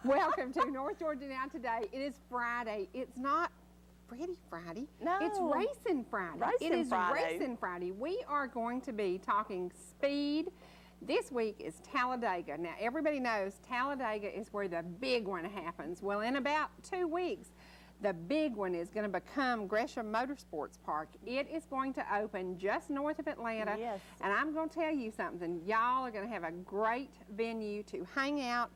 Welcome to North Georgia Now Today. It is Friday. It's not Pretty Friday. No. It's Racing Friday. Racing Friday. We are going to be talking speed. This week is Talladega. Now, everybody knows Talladega is where the big one happens. Well, in about 2 weeks, the big one is going to become Gresham Motorsports Park. It is going to open just north of Atlanta. Yes. And I'm going to tell you something. Y'all are going to have a great venue to hang out,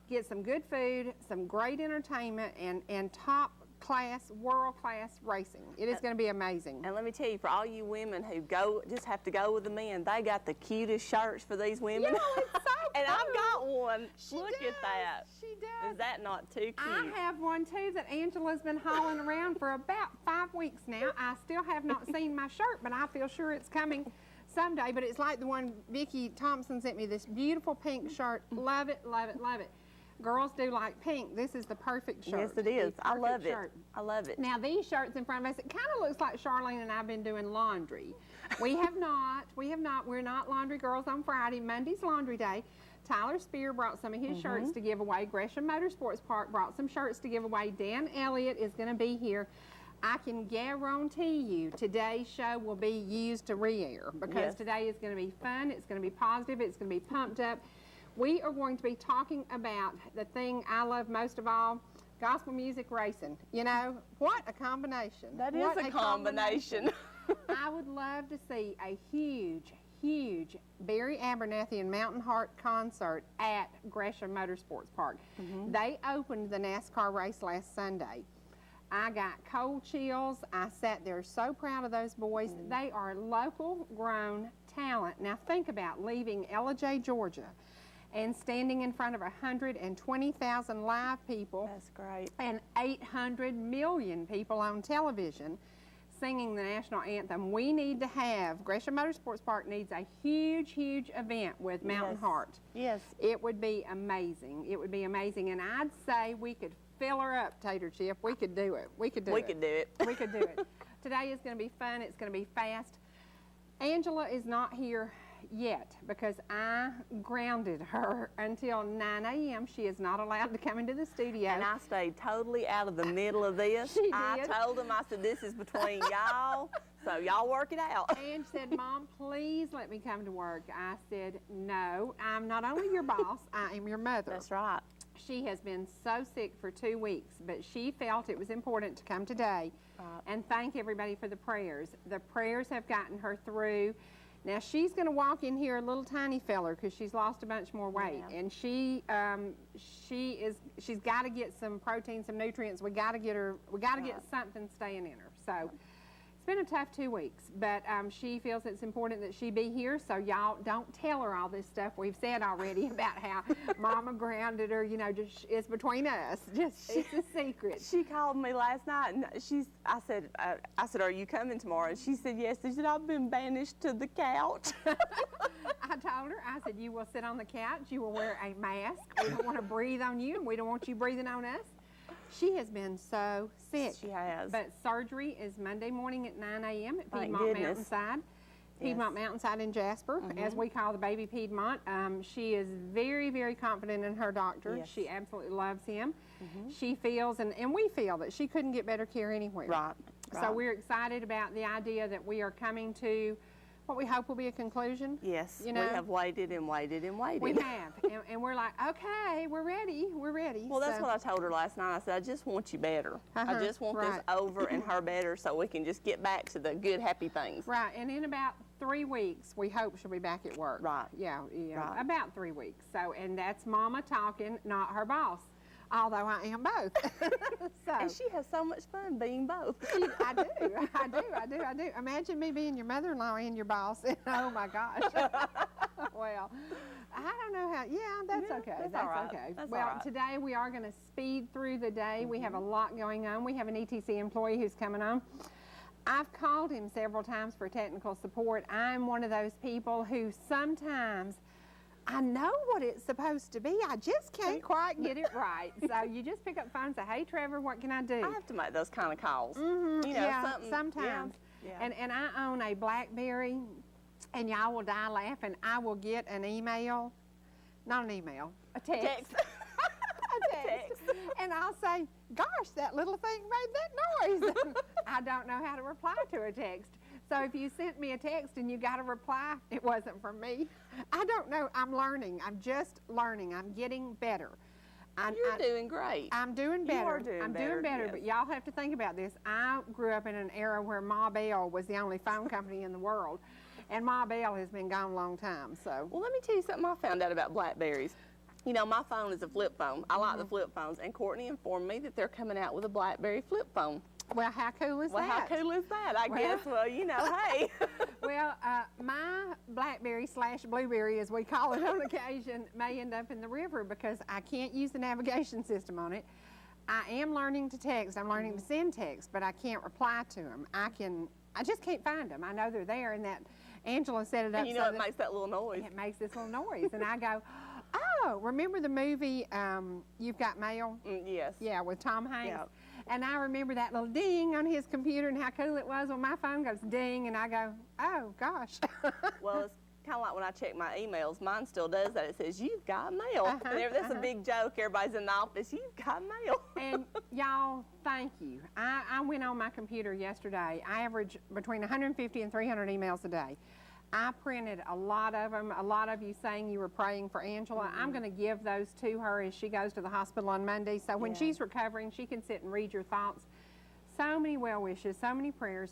get some good food, some great entertainment, and top class, world class racing. It is going to be amazing. And let me tell you, for all you women who just have to go with the men, they got the cutest shirts for these women. Yeah, it's so And cool. I've got one. Look does. at that. She does. Is that not too cute? I have one too that Angela's been hauling around for about 5 weeks now. I still have not seen my shirt, but I feel sure it's coming someday. But it's like the one Vicki Thompson sent me, this beautiful pink shirt. Love it, love it, love it. Girls do like pink. This is the perfect shirt. Yes, it is. I love it. I love it. Now, these shirts in front of us, it kind of looks like Charlene and I have been doing laundry. We have not. We're not laundry girls on Friday. Monday's laundry day. Tyler Spears brought some of his shirts to give away. Gresham Motorsports Park brought some shirts to give away. Dan Elliot is going to be here. I can guarantee you today's show will be used to re-air because today is going to be fun. It's going to be positive. It's going to be pumped up. We are going to be talking about the thing I love most of all, gospel music racing. You know, what a combination. That is a combination. I would love to see a huge Barry Abernathy and Mountain Heart concert at Gresham Motorsports Park. They opened the NASCAR race last Sunday. I got cold chills. I sat there so proud of those boys. They are local grown talent. Now think about leaving Elliot, Georgia, and standing in front of 120,000 live people. That's great. And 800 million people on television singing the national anthem. We need to have, Gresham Motorsports Park needs a huge event with Mountain Heart. Yes. It would be amazing. It would be amazing. And I'd say we could fill her up, Tater Chip. We could do it. We could do it. We could do it. Today is going to be fun. It's going to be fast. Angela is not here yet because I grounded her until 9 a.m. She is not allowed to come into the studio. And I stayed totally out of the middle of this. She did. I told them, I said, this is between y'all, so y'all work it out. And she said, Mom, please let me come to work. I said, no, I'm not only your boss, I am your mother. That's right. She has been so sick for 2 weeks, but she felt it was important to come today and thank everybody for the prayers. The prayers have gotten her through. Now, she's going to walk in here a little tiny feller because she's lost a bunch more weight. Yeah. And she's got to get some protein, some nutrients. We got to get something staying in her. So it's been a tough 2 weeks, but she feels it's important that she be here. So y'all don't tell her all this stuff we've said already about how Mama grounded her. You know, just it's between us. It's a secret. She called me last night, and I said, are you coming tomorrow? And she said, yes. She said, I've been banished to the couch. I told her, I said, you will sit on the couch. You will wear a mask. We don't want to breathe on you, and we don't want you breathing on us. She has been so sick. She has. But surgery is Monday morning at 9 a.m. at Piedmont Mountainside. Piedmont Mountainside in Jasper, as we call the baby Piedmont. She is very confident in her doctor. Yes. She absolutely loves him. She feels, and we feel, that she couldn't get better care anywhere. Right. So we're excited about the idea that we are coming to what we hope will be a conclusion. Yes, you know? we have waited and waited and waited. We have, and we're like, okay, we're ready. Well, that's what I told her last night. I said, I just want you better. I just want this over and her better so we can just get back to the good, happy things. Right, and in about 3 weeks, we hope she'll be back at work. Right. Yeah, right. About 3 weeks. So, and that's Mama talking, not her boss. Although I am both. And she has so much fun being both. I do. Imagine me being your mother-in-law and your boss. Oh my gosh. Well, I don't know how. Yeah, that's okay. That's okay. Well, today we are going to speed through the day. We have a lot going on. We have an ETC employee who's coming on. I've called him several times for technical support. I'm one of those people who sometimes I know what it's supposed to be. I just can't quite get it right. So you just pick up the phone and say, hey, Trevor, what can I do? I have to make those kind of calls. You know, sometimes. Yeah. And I own a BlackBerry, and y'all will die laughing. I will get an email, not an email, a text. a text. And I'll say, gosh, that little thing made that noise. I don't know how to reply to a text. So if you sent me a text and you got a reply, it wasn't from me. I don't know. I'm learning. I'm just learning. I'm getting better. You're doing great. I'm doing better. You are doing better. Doing better, yes. But y'all have to think about this. I grew up in an era where Ma Bell was the only phone company in the world, and Ma Bell has been gone a long time. So. Well, let me tell you something I found out about Blackberries. You know, my phone is a flip phone. I like the flip phones, and Courtney informed me that they're coming out with a Blackberry flip phone. Well, how cool is that? Well, how cool is that? I guess, well, you know, hey. Well, my Blackberry/Blueberry, as we call it on occasion, may end up in the river because I can't use the navigation system on it. I am learning to text. I'm learning to send text, but I can't reply to them. I just can't find them. I know they're there, and that Angela set it up. And you know, it makes that little noise. It makes this little noise, and I go, oh, remember the movie You've Got Mail? Yes. Yeah, with Tom Hanks. Yeah. And I remember that little ding on his computer and how cool it was when my phone goes ding, and I go, oh, gosh. Well, it's kind of like when I check my emails. Mine still does that. It says, you've got mail. That's a big joke. Everybody's in the office, you've got mail. And y'all, thank you. I went on my computer yesterday. I average between 150 and 300 emails a day. I printed a lot of them, a lot of you saying you were praying for Angela. I'm going to give those to her as she goes to the hospital on Monday. So when she's recovering, she can sit and read your thoughts. So many well wishes, so many prayers,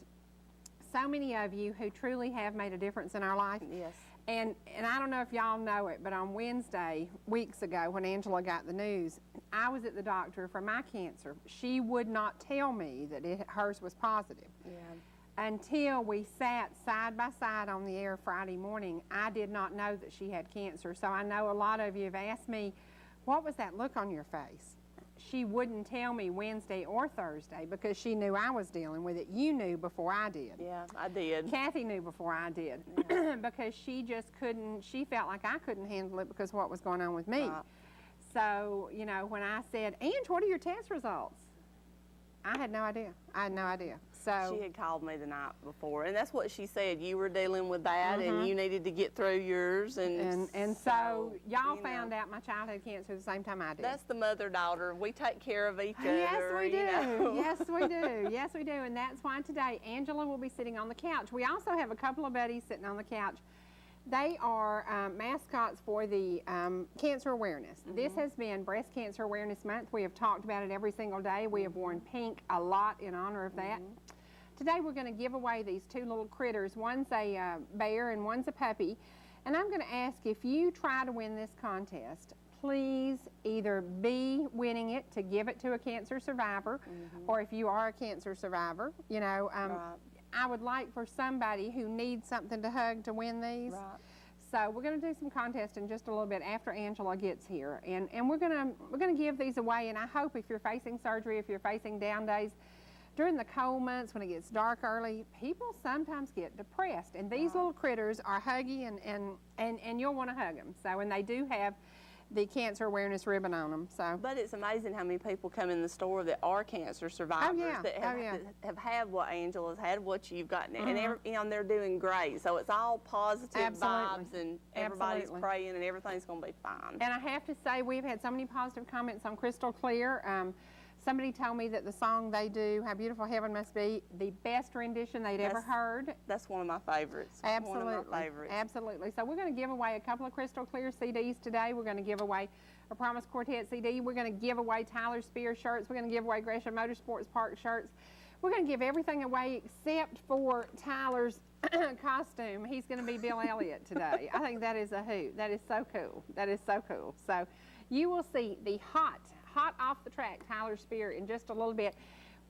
so many of you who truly have made a difference in our life. Yes. And I don't know if y'all know it, but on Wednesday, weeks ago, when Angela got the news, I was at the doctor for my cancer. She would not tell me that hers was positive. Yeah. Until we sat side by side on the air Friday morning. I did not know that she had cancer. So I know a lot of you have asked me, what was that look on your face? She wouldn't tell me Wednesday or Thursday because she knew I was dealing with it. You knew before I did. Yeah, I did. Kathy knew before I did. Yeah. Because she just couldn't, she felt like I couldn't handle it because of what was going on with me. Right. So, you know, when I said, Ange, what are your test results? I had no idea. I had no idea. So she had called me the night before, and that's what she said. You were dealing with that, and you needed to get through yours. And so y'all found out my child had cancer the same time I did. That's the mother-daughter. We take care of each Yes, other. we do. You know? Yes, we do. Yes, we do. And that's why today Angela will be sitting on the couch. We also have a couple of buddies sitting on the couch. They are mascots for the cancer awareness. This has been Breast Cancer Awareness Month. We have talked about it every single day. We have worn pink a lot in honor of that. Today we're going to give away these two little critters. One's a bear and one's a puppy. And I'm going to ask, if you try to win this contest, please either be winning it to give it to a cancer survivor, or if you are a cancer survivor, you know, I would like for somebody who needs something to hug to win these. Right. So we're going to do some contest in just a little bit after Angela gets here, and we're going to give these away. And I hope if you're facing surgery, if you're facing down days during the cold months when it gets dark early, people sometimes get depressed, and these little critters are huggy, and you'll want to hug them. So, and they do have the cancer awareness ribbon on them. So, but it's amazing how many people come in the store that are cancer survivors that have had what Angela's had, what you've gotten, and they're doing great. So it's all positive vibes, and everybody's praying, and everything's going to be fine. And I have to say, we've had so many positive comments on Crystal Clear. Somebody told me that the song they do, How Beautiful Heaven Must Be, the best rendition they'd ever heard. That's one of my favorites. Absolutely. One of my favorites. Absolutely. So we're going to give away a couple of Crystal Clear CDs today. We're going to give away a Promise Quartet CD. We're going to give away Tyler Spears shirts. We're going to give away Gresham Motorsports Park shirts. We're going to give everything away except for Tyler's costume. He's going to be Bill Elliot today. I think that is a hoot. That is so cool. That is so cool. So you will see the hot off the track Tyler Spear in just a little bit.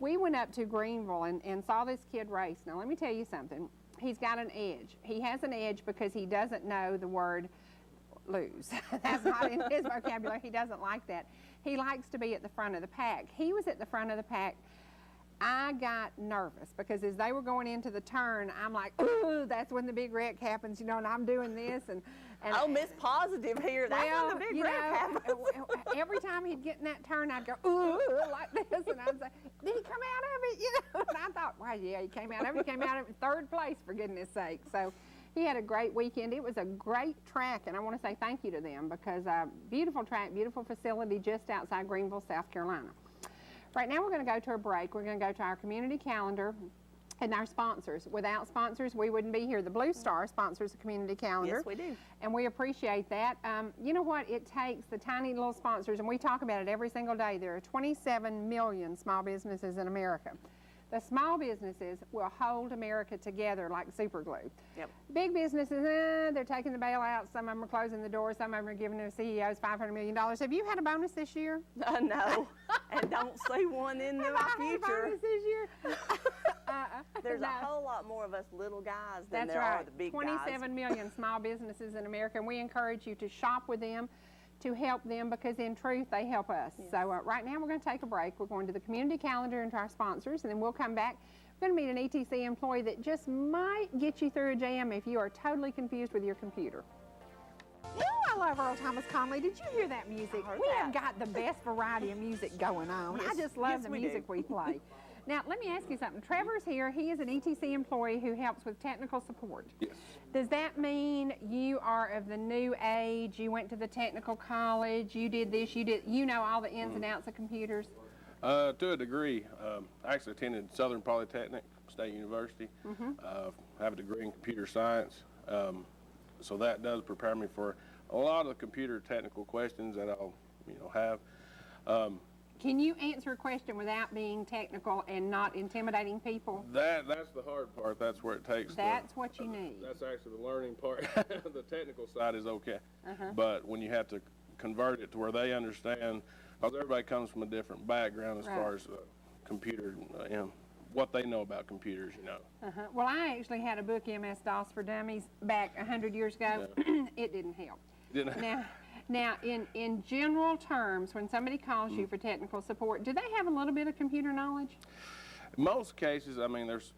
We went up to Greenville and saw this kid race. Now let me tell you something. He's got an edge. He has an edge because he doesn't know the word lose. That's not in his vocabulary. He doesn't like that. He likes to be at the front of the pack. He was at the front of the pack. I got nervous because as they were going into the turn, I'm like, ooh, that's when the big wreck happens, you know, and I'm doing this. And oh, Miss Positive here. That's when the big wreck happens. Every time he'd get in that turn, I'd go, ooh, like this. And I'd say, did he come out of it? You know, and I thought, well, yeah, he came out of it. He came out of it in third place, for goodness sake. So He had a great weekend. It was a great track, and I want to say thank you to them because beautiful track, beautiful facility just outside Greenville, South Carolina. Right now we're going to go to a break. We're going to go to our community calendar and our sponsors. Without sponsors, we wouldn't be here. The Blue Star sponsors the community calendar. Yes, we do. And we appreciate that. You know what? It takes the tiny little sponsors, and we talk about it every single day. There are 27 million small businesses in America. The small businesses will hold America together like super glue. Yep. Big businesses, they're taking the bailouts. Some of them are closing the doors. Some of them are giving their CEOs $500 million. Have you had a bonus this year? No, and don't see one in the future. Had a bonus this year? There's No. a whole lot more of us little guys than That's there right. are the big 27 million small businesses in America, and we encourage you to shop with them, to help them, because in truth, they help us. Yes. So right now we're going to take a break. We're going to the community calendar and to our sponsors, and then we'll come back. We're going to meet an ETC employee that just might get you through a jam if you are totally confused with your computer. You know I love Earl Thomas Conley. Did you hear that music? We have got the best variety of music going on. Yes, I just love yes, the we music do. we play. Now, let me ask you something. Trevor's here. He is an ETC employee who helps with technical support. Yes. Does that mean you are of the new age? You went to the technical college, you did this, you know all the ins and outs of computers? To a degree. I actually attended Southern Polytechnic State University. Have a degree in computer science. So that does prepare me for a lot of the computer technical questions that I'll have. Can you answer a question without being technical and not intimidating people? That's the hard part. That's where it takes. That's what you need. That's actually the learning part. The technical side is okay, but when you have to convert it to where they understand, because everybody comes from a different background as far as computer, what they know about computers, Well, I actually had a book, MS-DOS for Dummies, back 100 years ago. It didn't help. Now, in general terms, when somebody calls you for technical support, do they have a little bit of computer knowledge? In most cases, I mean, there's,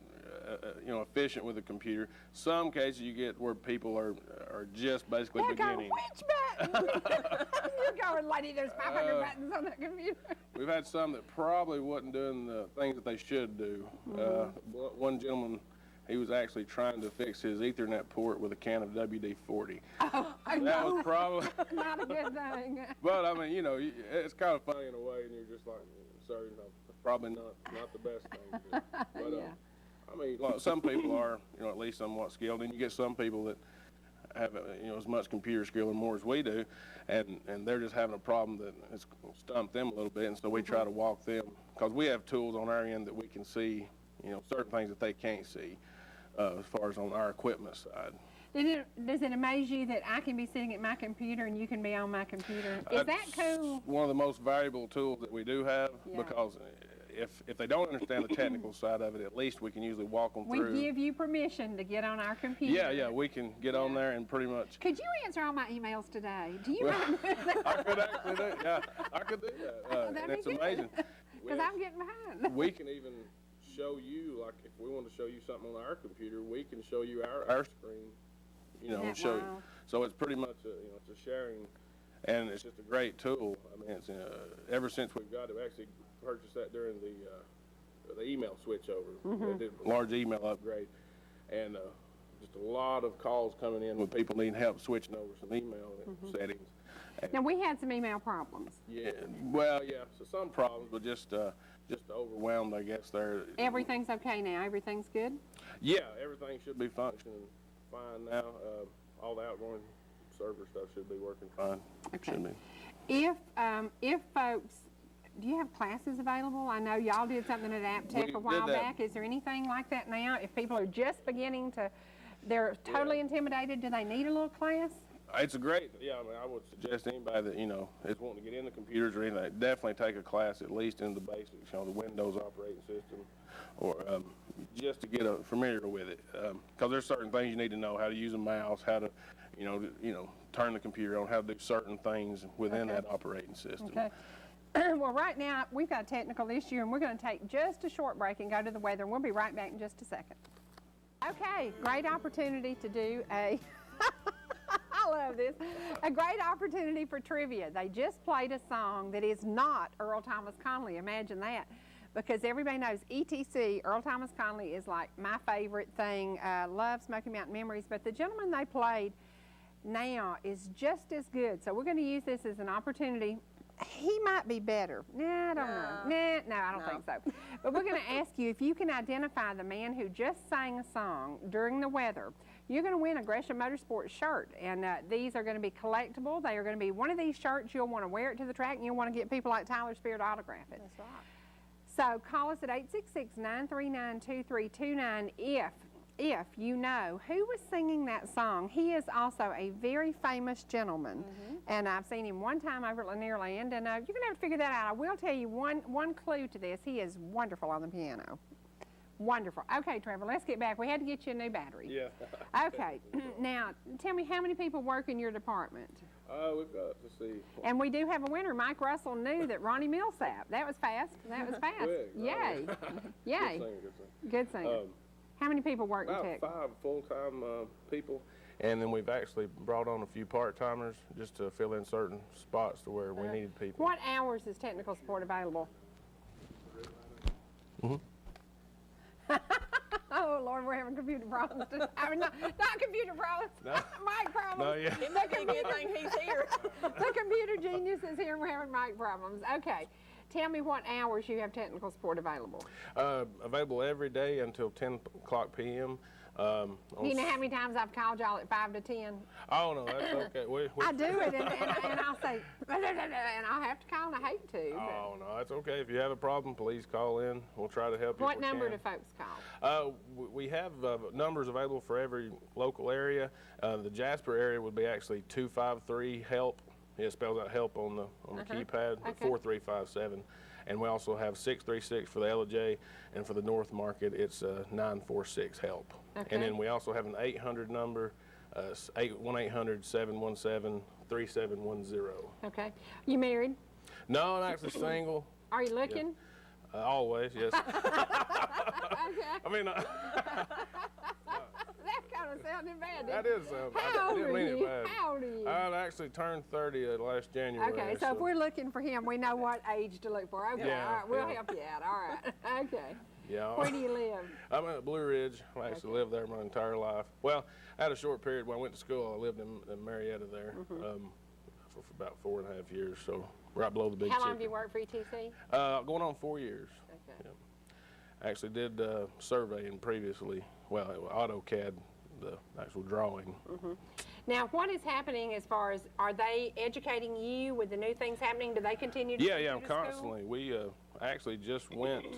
efficient with a computer. Some cases you get where people are just basically beginning. Which button? You're going, lady, there's 500 buttons on that computer. We've had some that probably wasn't doing the things that they should do. One gentleman, he was actually trying to fix his Ethernet port with a can of WD-40. Oh, That was probably not a good thing. But I mean, it's kind of funny in a way, and you're just like, sir, probably not the best thing to do. But, Yeah. I mean, some people are, at least somewhat skilled, and you get some people that have, as much computer skill or more as we do, and they're just having a problem that has stumped them a little bit, and so we try to walk them, because we have tools on our end that we can see, certain things that they can't see, as far as on our equipment side. Does it amaze you that I can be sitting at my computer and you can be on my computer? Is that cool? One of the most valuable tools that we do have, because if they don't understand the technical side of it, at least we can usually walk them through. We give you permission to get on our computer. Yeah, we can get on there and pretty much. Could you answer all my emails today? Do you I could actually do, I could do that. That'd And be it's good. amazing. Because I'm getting behind. We can even show you, like if we want to show you something on our computer, we can show you our screen, and show you. Wow. So it's pretty much it's a sharing, and it's just a great tool. I mean, it's ever since we've got it, we actually purchased that during the email switchover. They did a large email upgrade, and just a lot of calls coming in with people needing help switching over some email settings. And Now, we had some email problems. So some problems, but just overwhelmed, I guess. Everything's okay now? Everything's good? Yeah, everything should be functioning fine now. All the outgoing server stuff should be working fine. Okay. Should be. If folks, do you have classes available? I know y'all did something at AppTech We a while did that. back. Is there anything like that now? If people are just beginning to, they're totally intimidated, do they need a little class? It's a great, I mean, I would suggest anybody that, is wanting to get into computers or anything, definitely take a class at least in the basics, the Windows operating system, or just to get familiar with it. Because there's certain things you need to know, how to use a mouse, how to, turn the computer on, how to do certain things within that operating system. Okay. Well, right now, we've got a technical issue, and we're going to take just a short break and go to the weather, and we'll be right back in just a second. Okay, great opportunity to do a, I love this, a great opportunity for trivia. They just played a song that is not Earl Thomas Conley, imagine that. because everybody knows ETC, Earl Thomas Conley, is like my favorite thing. Love Smoky Mountain Memories, but the gentleman they played now is just as good. So we're going to use this as an opportunity. He might be better. Nah, I don't know. No, I don't think so. But we're going to ask you if you can identify the man who just sang a song during the weather. You're going to win a Gresham Motorsports shirt, and these are going to be collectible. They are going to be one of these shirts. You'll want to wear it to the track, and you'll want to get people like Tyler Spears to autograph it. That's right. So call us at 866-939-2329 if you know who was singing that song. He is also a very famous gentleman, and I've seen him one time over at Lanierland, and you're going to have to figure that out. I will tell you one clue to this. He is wonderful on the piano. Wonderful. Okay, Trevor, let's get back. We had to get you a new battery. Yeah. Okay. Now, tell me, how many people work in your department? We've got, let's see. And we do have a winner. Mike Russell knew that Ronnie Millsap. That was fast. That was fast. Quick, Yay. Yay. Good singer. How many people work in About tech? 5 full-time people, and then we've actually brought on a few part-timers just to fill in certain spots to where we needed people. What hours is technical support available? Oh, Lord, we're having computer problems. I mean, not computer problems, mic problems. No, yeah. It might be a good thing he's here. The computer genius is here and we're having mic problems. Okay. Tell me what hours you have technical support available. Available every day until 10 o'clock p.m. You know how many times I've called y'all at 5 to 10? Oh, no, that's okay. I do it, and I'll say, and I'll have to call, and I hate to. Oh, no, that's okay. If you have a problem, please call in. We'll try to help you. What number do folks call? We have numbers available for every local area. The Jasper area would be actually 253-HELP. It spells out help on the keypad, 4357. And we also have 636 for the LJ, and for the North Market, it's 946-HELP. Okay. And then we also have an 800 number, 1-800-717-3710. Okay. You married? No, I'm actually single. Are you looking? Always, yes. Okay. I mean, That kind of sounded bad. that is something. How I didn't old mean are it you? bad. How old are you? I actually turned 30 last January. Okay, so if we're looking for him, we know what age to look for. Okay, Yeah, all right, we'll yeah. help you out. All right, okay. Yeah. Where do you live? I'm at Blue Ridge. I actually lived there my entire life. Well, I had a short period when I went to school. I lived in Marietta there for about 4.5 years, so right below the big How long city. have you worked for ETC? Going on 4 years. Okay. Yeah. I actually did surveying previously. Well, AutoCAD, the actual drawing. Now, what is happening as far as, are they educating you with the new things happening? Do they continue to Yeah, send you to school? constantly. We actually just went,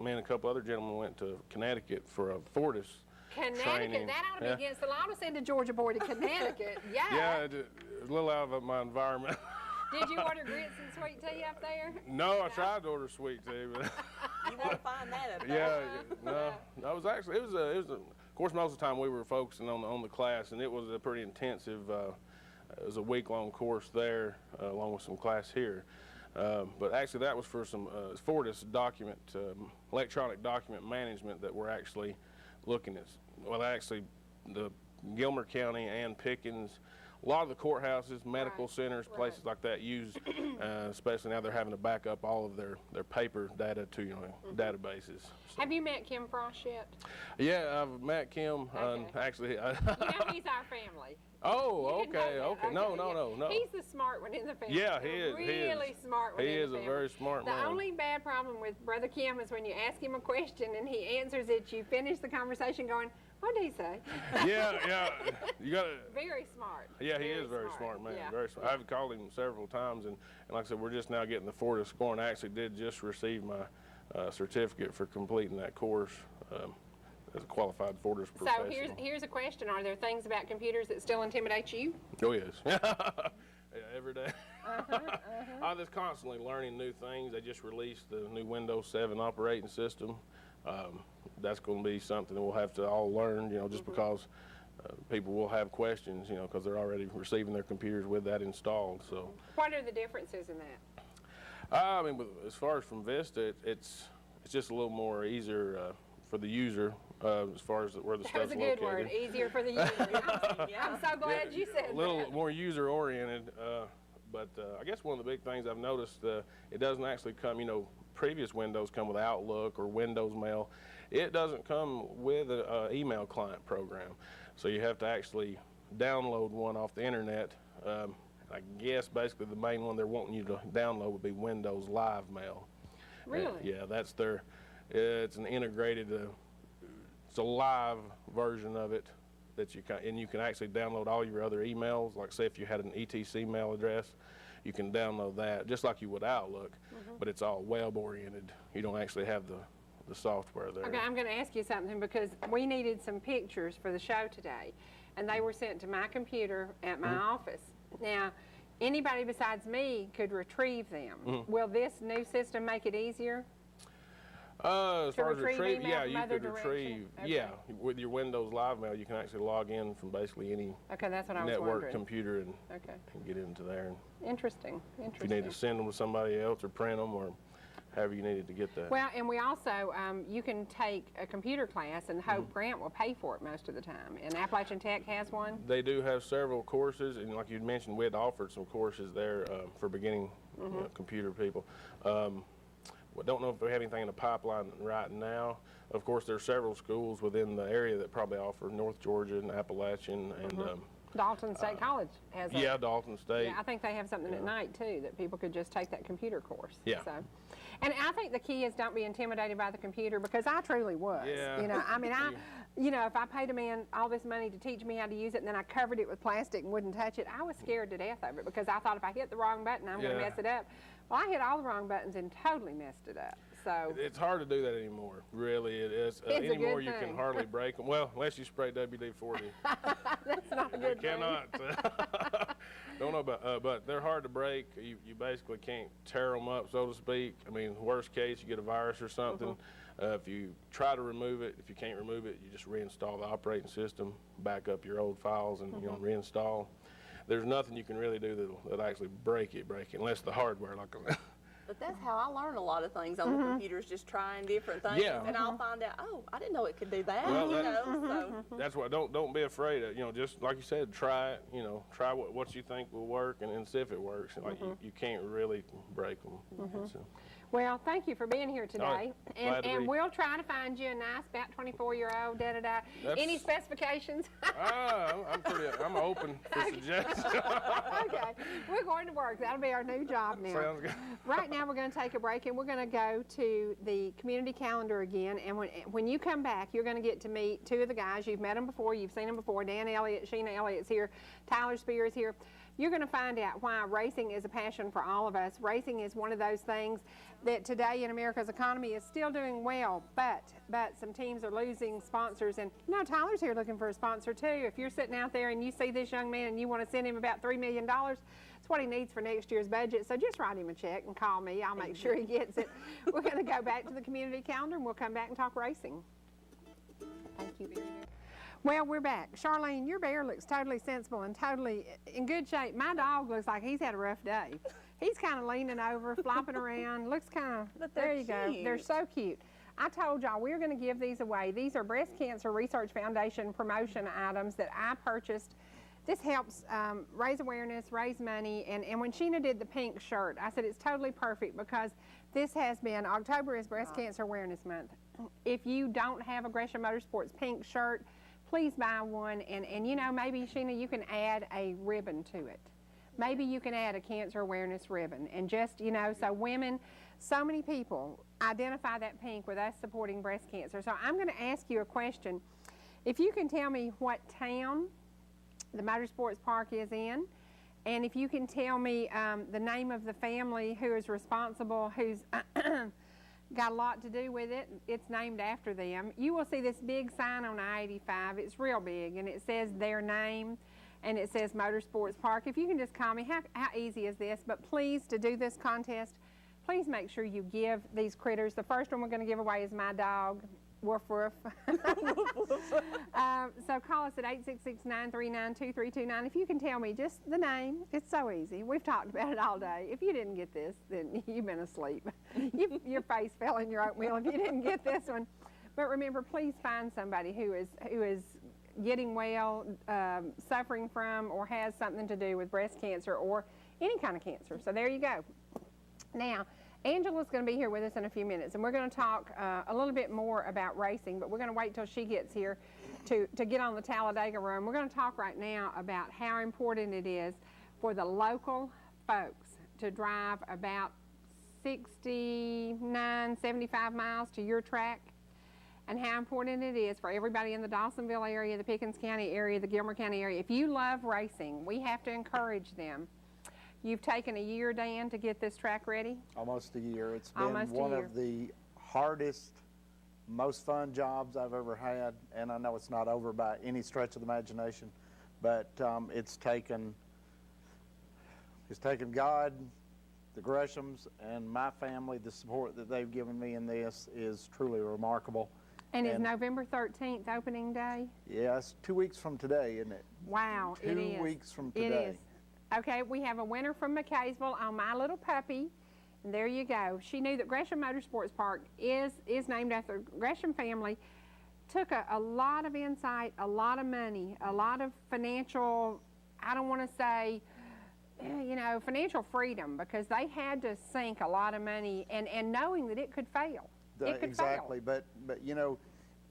me and a couple other gentlemen went to Connecticut for a Fortis Connecticut, training. that ought to be against the law to send a Georgia boy to Connecticut. Yeah. Yeah, it was a little out of my environment. Did you order grits and sweet tea up there? No, I tried to order sweet tea, but You won't find that up there. no, it was actually, it was of course, most of the time we were focusing on the class, and it was a pretty intensive, it was a week-long course there, along with some class here. But actually that was for some Fortis document, electronic document management that we're actually looking at. Well, actually, the Gilmer County and Pickens, a lot of the courthouses, medical centers, places like that use, especially now they're having to back up all of their paper data to databases. So. Have you met Kim Frost yet? Yeah, I've met Kim. Okay. Actually, You know he's our family. oh, You didn't know okay, that. okay. No. He's the smart one in the family. Yeah, he is. Really smart one He in the is a family. very smart man. The only bad problem with Brother Kim is when you ask him a question and he answers it, you finish the conversation going, what did he say? Yeah. You got to. Very smart. Yeah, he is a very smart man. Yeah. Very smart. I've called him several times, and like I said, we're just now getting the Fortis score, and I actually did just receive my certificate for completing that course as a qualified Fortis professional. So here's a question. Are there things about computers that still intimidate you? Oh, yes. Yeah, every day. I'm just constantly learning new things. They just released the new Windows 7 operating system. That's going to be something that we'll have to all learn, just because people will have questions, because they're already receiving their computers with that installed. So, What are the differences in that? I mean, as far as from Vista, it's just a little more easier for the user as far as where the That was stuff's a good located. word. Easier for the user. I'm so glad you said A little that. more user oriented, But I guess one of the big things I've noticed, it doesn't actually come, previous Windows come with Outlook or Windows Mail. It doesn't come with an email client program. So you have to actually download one off the internet. I guess basically the main one they're wanting you to download would be Windows Live Mail. Really? Yeah, that's it's an integrated, it's a live version of it that you can actually download all your other emails. Like say if you had an ETC mail address, you can download that just like you would Outlook, but it's all web oriented. You don't actually have the software there. Okay, I'm going to ask you something because we needed some pictures for the show today, and they were sent to my computer at my office. Now, anybody besides me could retrieve them. Will this new system make it easier? As far as retrieve, yeah, you could direction? retrieve. Okay. Yeah, with your Windows Live Mail, you can actually log in from basically any Okay, that's what I was network wondering. computer and Okay. get into there. And Interesting. if you need to send them to somebody else or print them or however you needed to get that. Well, and we also, you can take a computer class and Hope Grant will pay for it most of the time. And Appalachian Tech has one. They do have several courses, and like you mentioned, we had offered some courses there for beginning computer people. We don't know if we have anything in the pipeline right now. Of course, there are several schools within the area that probably offer North Georgia and Appalachian and Dalton State College has a, yeah, Dalton State. Yeah, I think they have something at night too that people could just take that computer course. Yeah. So, and I think the key is don't be intimidated by the computer because I truly was. Yeah. You know, I mean, if I paid a man all this money to teach me how to use it and then I covered it with plastic and wouldn't touch it, I was scared to death of it because I thought if I hit the wrong button, I'm going to mess it up. Well, I hit all the wrong buttons and totally messed it up. So it's hard to do that anymore. Really, it is. It's a good anymore, you thing. can hardly break them. Well, unless you spray WD-40. that's not a You good thing. cannot. Don't know about, but they're hard to break. You basically can't tear them up, so to speak. I mean, worst case, you get a virus or something. If you try to remove it, if you can't remove it, you just reinstall the operating system, back up your old files, and reinstall. There's nothing you can really do that'll actually break it, unless the hardware, like. But that's how I learn a lot of things on the computers, just trying different things. Yeah. And I'll find out, oh, I didn't know it could do that. Well, So. That's why don't be afraid of, just like you said, try it, try what you think will work and see if it works. Like you can't really break them. So. Well, thank you for being here today. Right. And we'll try to find you a nice, about 24-year-old, da-da-da. Any specifications? I'm open for suggestions. Okay, we're going to work. That'll be our new job now. Sounds good. Right now, we're going to take a break, and we're going to go to the community calendar again. And when you come back, you're going to get to meet two of the guys. You've met them before. You've seen them before. Dan Elliot, Sheena Elliott's here. Tyler Spears here. You're going to find out why racing is a passion for all of us. Racing is one of those things that today in America's economy is still doing well, but some teams are losing sponsors. And Tyler's here looking for a sponsor too. If you're sitting out there and you see this young man and you want to send him about $3 million, it's what he needs for next year's budget. So just write him a check and call me. I'll make sure he gets it. We're going to go back to the community calendar and we'll come back and talk racing. Thank you very much. Well, we're back. Charlene, your bear looks totally sensible and totally in good shape. My dog looks like he's had a rough day. He's kind of leaning over, flopping around, looks kind of, there you go. They're so cute. I told y'all we were going to give these away. These are Breast Cancer Research Foundation promotion items that I purchased. This helps raise awareness, raise money, and when Sheena did the pink shirt, I said it's totally perfect because this has been, October is Breast Cancer Awareness Month. If you don't have a Gresham Motorsports pink shirt, please buy one, and maybe, Sheena, you can add a ribbon to it. Maybe you can add a cancer awareness ribbon, and just, so women, so many people identify that pink with us supporting breast cancer. So I'm going to ask you a question. If you can tell me what town the Motorsports Park is in, and if you can tell me the name of the family who is responsible, who's got a lot to do with it. It's named after them. You will see this big sign on I-85. It's real big, and it says their name, and it says Motorsports Park. If you can just call me, how easy is this? But please, to do this contest, please make sure you give these critters. The first one we're going to give away is my dog, Woof Woof. So call us at 866-939-2329. If you can tell me just the name, it's so easy. We've talked about it all day. If you didn't get this, then you've been asleep. Your face fell in your oatmeal if you didn't get this one. But remember, please find somebody who getting well, suffering from, or has something to do with breast cancer or any kind of cancer. So there you go. Now, Angela's going to be here with us in a few minutes, and we're going to talk a little bit more about racing, but we're going to wait till she gets here to get on the Talladega run. We're going to talk right now about how important it is for the local folks to drive about 69, 75 miles to your track, and how important it is for everybody in the Dawsonville area, the Pickens County area, the Gilmer County area. If you love racing, we have to encourage them. You've taken a year, Dan, to get this track ready? Almost a year. It's been one of the hardest, most fun jobs I've ever had, and I know it's not over by any stretch of the imagination, but it's taken God, the Greshams, and my family. The support that they've given me in this is truly remarkable. And is November 13th opening day? Yes, 2 weeks from today, isn't it? Wow, it is. 2 weeks from today. It is. Okay, we have a winner from McKaysville on My Little Puppy. And there you go. She knew that Gresham Motorsports Park is named after the Gresham family. Took a lot of insight, a lot of money, a lot of financial, I don't want to say, you know, financial freedom, because they had to sink a lot of money and knowing that it could fail. It could exactly, fail. But you know,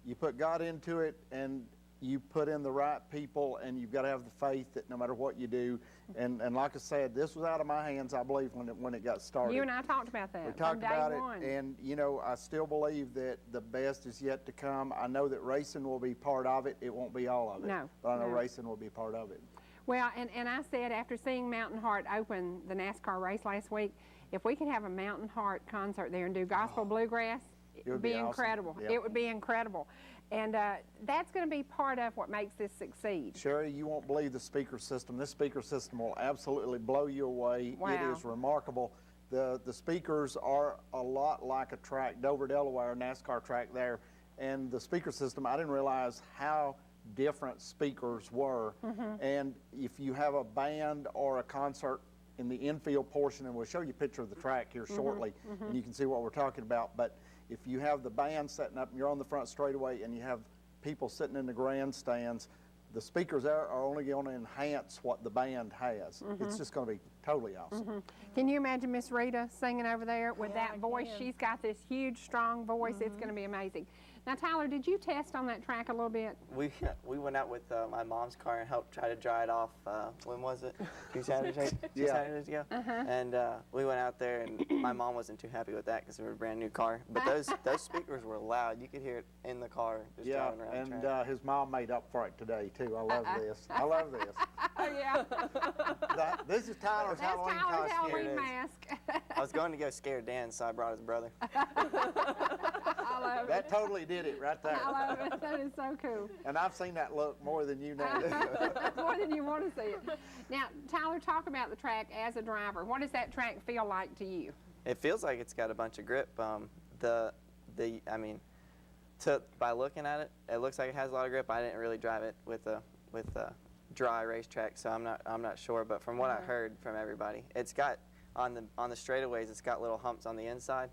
you put God into it, and you put in the right people, and you've got to have the faith that no matter what you do, and like I said, this was out of my hands, I believe, when it got started. You and I talked about that. We talked about it, one. and you know, I still believe that the best is yet to come. I know that racing will be part of it. It won't be all of it. No, but I know no. racing will be part of it. Well, and I said after seeing Mountain Heart open the NASCAR race last week, if we could have a Mountain Heart concert there and do gospel bluegrass, it would be awesome. incredible. Yep. It would be incredible. And that's going to be part of what makes this succeed. Cherie, you won't believe the speaker system. This speaker system will absolutely blow you away. Wow. It is remarkable. The speakers are a lot like a track, Dover, Delaware, NASCAR track there. And the speaker system, I didn't realize how different speakers were. And if you have a band or a concert in the infield portion, and we'll show you a picture of the track here shortly, and you can see what we're talking about. But if you have the band setting up and you're on the front straightaway and you have people sitting in the grandstands, the speakers there are only going to enhance what the band has. It's just going to be totally awesome. Can you imagine Miss Rita singing over there with that voice? can. She's got this huge, strong voice. It's going to be amazing. Now, Tyler, did you test on that track a little bit? We went out with my mom's car and helped try to dry it off. When was it? 2 Saturdays? Two Yeah. Saturdays ago. And we went out there, and my mom wasn't too happy with that because it was a brand new car. But those speakers were loud. You could hear it in the car just Yeah, driving around and the track. his mom made up for it today, too. I love this. I love this. Oh, yeah. This is Tyler's That's Halloween Tyler's costume. Halloween It is. mask. I was going to go scare Dan, so I brought his brother. I love it. That totally did it right there. I love it. That is so cool. And I've seen that look more than you know. More than you want to see it. Now, Tyler, talk about the track as a driver. What does that track feel like to you? It feels like it's got a bunch of grip. I mean, by looking at it, it looks like it has a lot of grip. I didn't really drive it with a dry racetrack, so I'm not sure. But from what I heard from everybody, it's got on the straightaways, it's got little humps on the inside.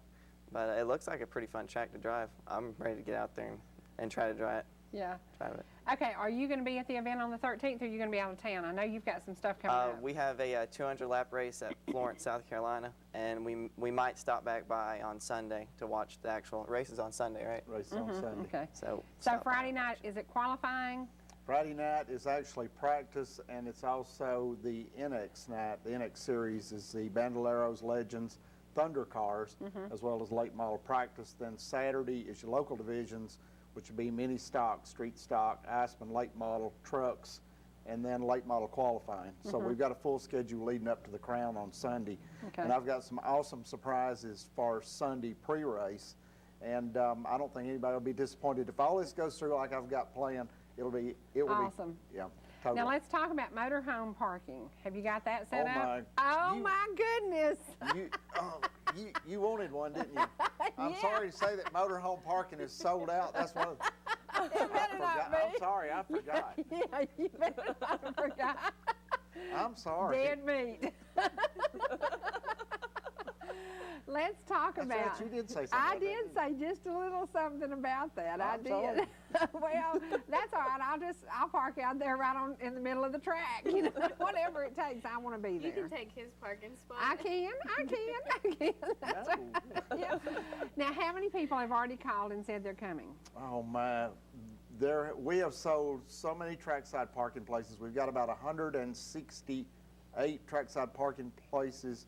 But it looks like a pretty fun track to drive. I'm ready to get out there and try to drive it. Okay, are you going to be at the event on the 13th, or are you going to be out of town? I know you've got some stuff coming up. We have a 200-lap race at Florence, South Carolina, and we might stop back by on Sunday to watch the actual races on Sunday, right? Race on Sunday. Okay. So Friday night, is it qualifying? Friday night is actually practice, and it's also the NX night. The NX series is the Bandoleros, Legends, Thunder cars, as well as late model practice. Then Saturday is your local divisions, which would be mini stock, street stock, Aspen late model, trucks, and then late model qualifying. So we've got a full schedule leading up to the Crown on Sunday. Okay. And I've got some awesome surprises for Sunday pre-race. And I don't think anybody will be disappointed. If all this goes through like I've got planned, it will be Awesome. Yeah, totally. Now let's talk about motorhome parking. Have you got that set up? You- My goodness. You wanted one, didn't you? I'm Yeah. sorry to say that motorhome parking is sold out. That's one of the, It better not be. I'm sorry, I forgot. Yeah, you better not have forgot. I'm sorry. Dead meat. Let's talk That's about. right, you did say something I about did that, say just a little something about that. I I'm did. sorry. Well, that's all right. I'll park out there right in the middle of the track. Whatever it takes, I want to be there. You can take his parking spot. I can. That's right. Yeah. Now, how many people have already called and said they're coming? Oh my, we have sold so many trackside parking places. We've got about 168 trackside parking places.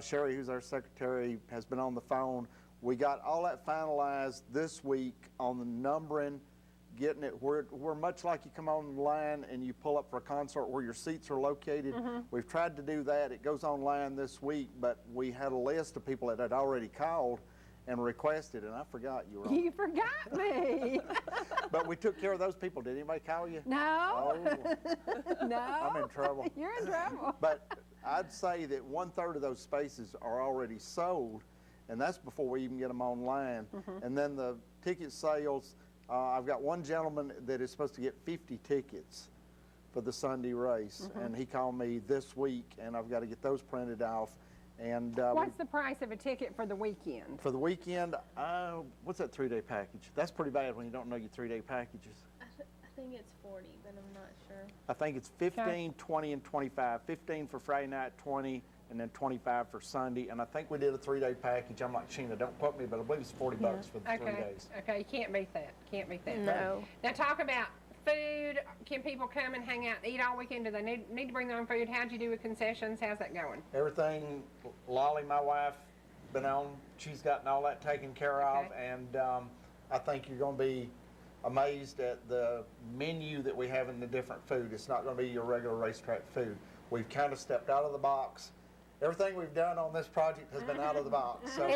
Cherie, who's our secretary, has been on the phone. We got all that finalized this week on the numbering, getting it. We're much like you come online and you pull up for a concert where your seats are located. We've tried to do that. It goes online this week, but we had a list of people that had already called and requested, and I forgot you were on. You forgot me. But we took care of those people. Did anybody call you? No. Oh, No. I'm in trouble. You're in trouble. But I'd say that 1/3 of those spaces are already sold, and that's before we even get them online. And then the ticket sales, I've got one gentleman that is supposed to get 50 tickets for the Sunday race, and he called me this week, and I've got to get those printed off. And What's the price of a ticket for the weekend? for the weekend, what's that 3-day package? That's pretty bad when you don't know your 3-day packages. I think it's 40, but I'm not sure. I think it's 15, 20, and 25. 15 for Friday night, 20, and then 25 for Sunday. And I think we did a 3-day package. I'm like, Sheena, don't quote me, but I believe it's $40 for the 3 days. Okay, you can't beat that. Can't beat that. No. Now talk about food. Can people come and hang out and eat all weekend? Do they need to bring their own food? How'd you do with concessions? How's that going? Everything, Lolly, my wife, been on. She's gotten all that taken care of. And I think you're going to be amazed at the menu that we have in the different food. It's not going to be your regular racetrack food. We've kind of stepped out of the box. Everything we've done on this project has been out of the box. So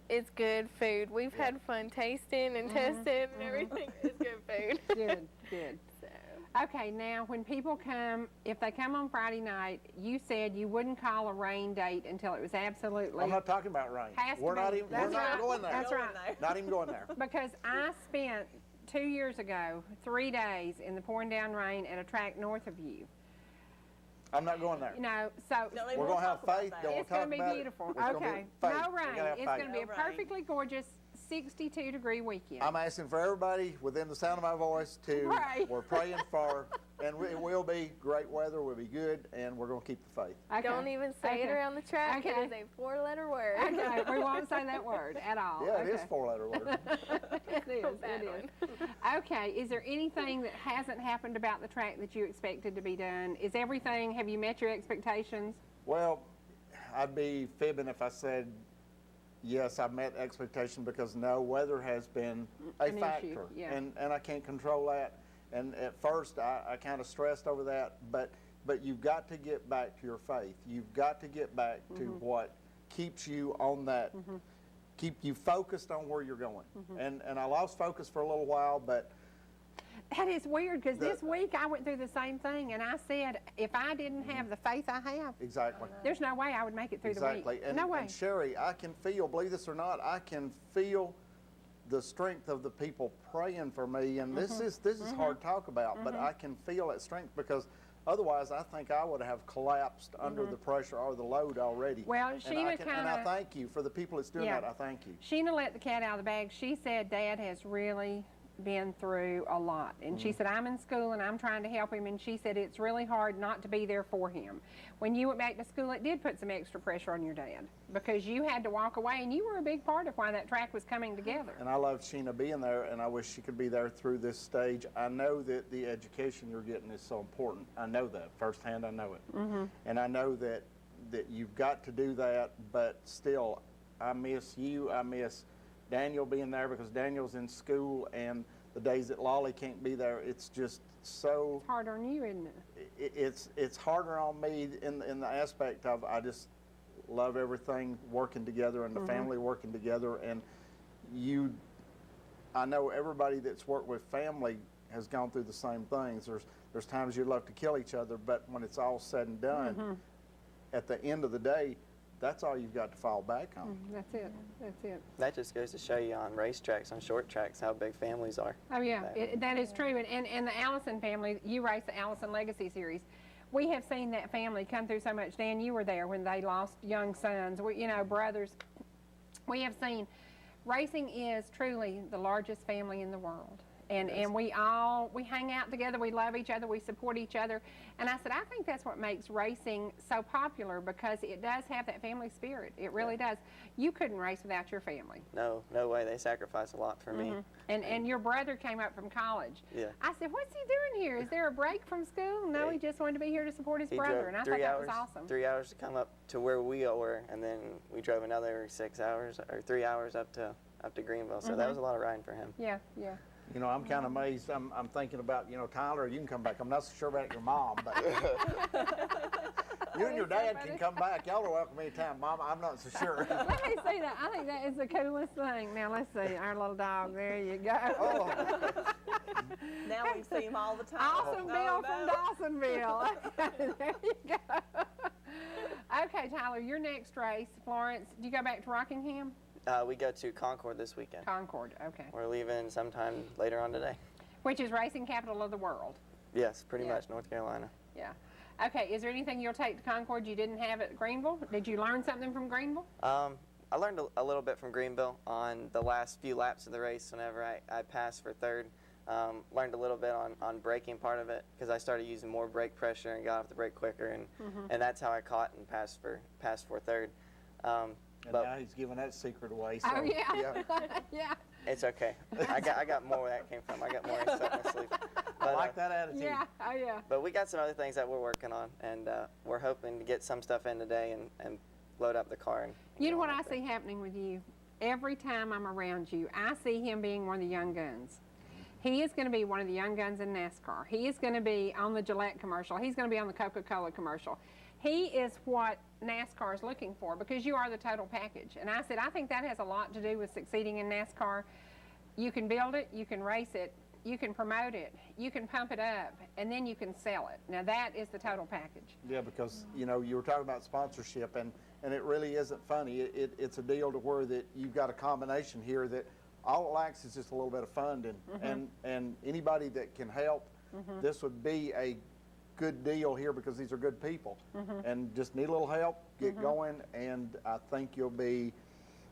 It's good food. We've had fun tasting and testing and everything. It's good food. Good. So. Okay, now when people come, if they come on Friday night, you said you wouldn't call a rain date until it was absolutely. I'm not talking about rain. Has to We're not be. even That's right. going there. That's right. Not even going there. Because I spent 2 years ago 3 days in the pouring down rain at a track north of you. I'm not going there. You know, so We're going to have faith. it's going to be beautiful. Okay, no rain. It's going to be a perfectly gorgeous 62-degree weekend. I'm asking for everybody within the sound of my voice to, we're praying for, and it will be great weather, we'll be good, and we're going to keep the faith. Okay. Don't even say it around the track. Okay. It is a 4-letter word. Okay, we won't say that word at all. Yeah, it is 4-letter word. It is. Okay, is there anything that hasn't happened about the track that you expected to be done? Have you met your expectations? Well, I'd be fibbing if I said, yes, I've met expectation, because no, weather has been a factor, issue, yeah. and I can't control that. And at first, I kind of stressed over that, but you've got to get back to your faith. You've got to get back to what keeps you on that, keep you focused on where you're going. And I lost focus for a little while, but That is weird, because this week I went through the same thing, and I said, if I didn't have the faith I have, exactly. there's no way I would make it through the week. And, no way. And Cherie, I can feel, believe this or not, I can feel the strength of the people praying for me, and this is hard to talk about, but I can feel that strength, because otherwise I think I would have collapsed under the pressure or the load already. Well, Sheena and I thank you for the people that's doing that. I thank you. Sheena let the cat out of the bag. She said Dad has really been through a lot, and she said, I'm in school and I'm trying to help him, and she said it's really hard not to be there for him. When you went back to school, it did put some extra pressure on your dad, because you had to walk away, and you were a big part of why that track was coming together. And I love Sheena being there, and I wish she could be there through this stage. I know that the education you're getting is so important. I know that firsthand. I know it. And I know that you've got to do that, but still, I miss you. I miss Daniel being there, because Daniel's in school, and the days that Lolly can't be there, it's just so. It's harder on you, isn't it? It's harder on me in the aspect of, I just love everything working together, and the family working together, and I know everybody that's worked with family has gone through the same things. There's times you'd love to kill each other, but when it's all said and done, at the end of the day, that's all you've got to fall back on. That's it. That's it. That just goes to show you on racetracks, on short tracks, how big families are. Oh, yeah, that is true. And the Allison family, you race the Allison Legacy Series. We have seen that family come through so much. Dan, you were there when they lost young sons, brothers. We have seen racing is truly the largest family in the world. And we hang out together, we love each other, we support each other. And I said, I think that's what makes racing so popular, because it does have that family spirit. It really does. You couldn't race without your family. No way. They sacrifice a lot for me. And your brother came up from college. Yeah. I said, what's he doing here? Is there a break from school? No, he just wanted to be here to support his brother. Drove And I thought that was awesome. 3 hours to come up to where we were, and then we drove another 6 hours or 3 hours up to Greenville. So that was a lot of riding for him. Yeah. You know, I'm kind of amazed. I'm thinking about, you know, Tyler, you can come back. I'm not so sure about your mom, but you and your dad can come back. Y'all are welcome anytime. Mom, I'm not so sure. Let me see that. I think that is the coolest thing. Now, let's see. Our little dog. There you go. Oh. Now we see him all the time. Awesome Bill from Dawsonville. There you go. Okay, Tyler, your next race, Florence, do you go back to Rockingham? We go to Concord this weekend. Concord, okay. We're leaving sometime later on today. Which is racing capital of the world. Yes, pretty much, North Carolina. Yeah. Okay, is there anything you'll take to Concord you didn't have at Greenville? Did you learn something from Greenville? I learned a little bit from Greenville on the last few laps of the race whenever I passed for third. Learned a little bit on braking part of it, because I started using more brake pressure and got off the brake quicker, and that's how I caught and passed for third. And now he's giving that secret away. So, Oh, yeah. Yeah. It's okay. I got more where that came from. I got more stuff in my sleeve. I like that attitude. Yeah. Oh, yeah. But we got some other things that we're working on, and we're hoping to get some stuff in today and load up the car. And You know what I see happening with you? Every time I'm around you, I see him being one of the young guns. He is going to be one of the young guns in NASCAR. He is going to be on the Gillette commercial. He's going to be on the Coca-Cola commercial. He is what NASCAR is looking for, because you are the total package. And I said, I think that has a lot to do with succeeding in NASCAR. You can build it, you can race it, you can promote it, you can pump it up, and then you can sell it. Now that is the total package. Yeah, because, you know, you were talking about sponsorship, and it really isn't funny. It's a deal to where that you've got a combination here that all it lacks is just a little bit of funding. And anybody that can help, this would be a good deal here, because these are good people, and just need a little help, get going, and I think you'll be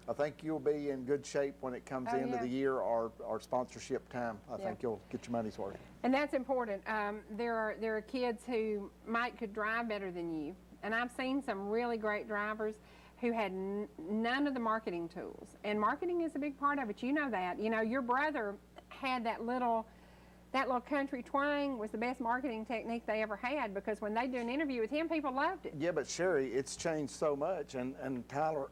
in good shape when it comes into the year or sponsorship time. I think you'll get your money's worth. And that's important. There are kids who could drive better than you, and I've seen some really great drivers who had none of the marketing tools. And marketing is a big part of it. You know that. You know, your brother had that little country twang was the best marketing technique they ever had, because when they do an interview with him, people loved it. Yeah, but Cherie, it's changed so much, and Tyler,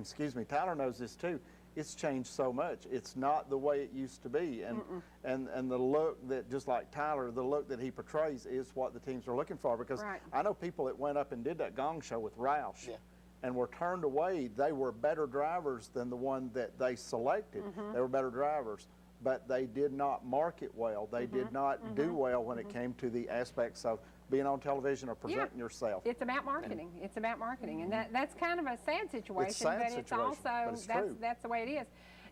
excuse me, Tyler knows this too. It's changed so much. It's not the way it used to be, and the look that, just like Tyler, the look that he portrays is what the teams are looking for. Because I know people that went up and did that gong show with Roush, and were turned away. They were better drivers than the one that they selected. They were better drivers, but they did not market well. They did not do well when it came to the aspects of being on television or presenting yourself. It's about marketing. It's about marketing, and that's kind of a sad situation. It's a sad but situation, it's also but it's true. That's the way it is.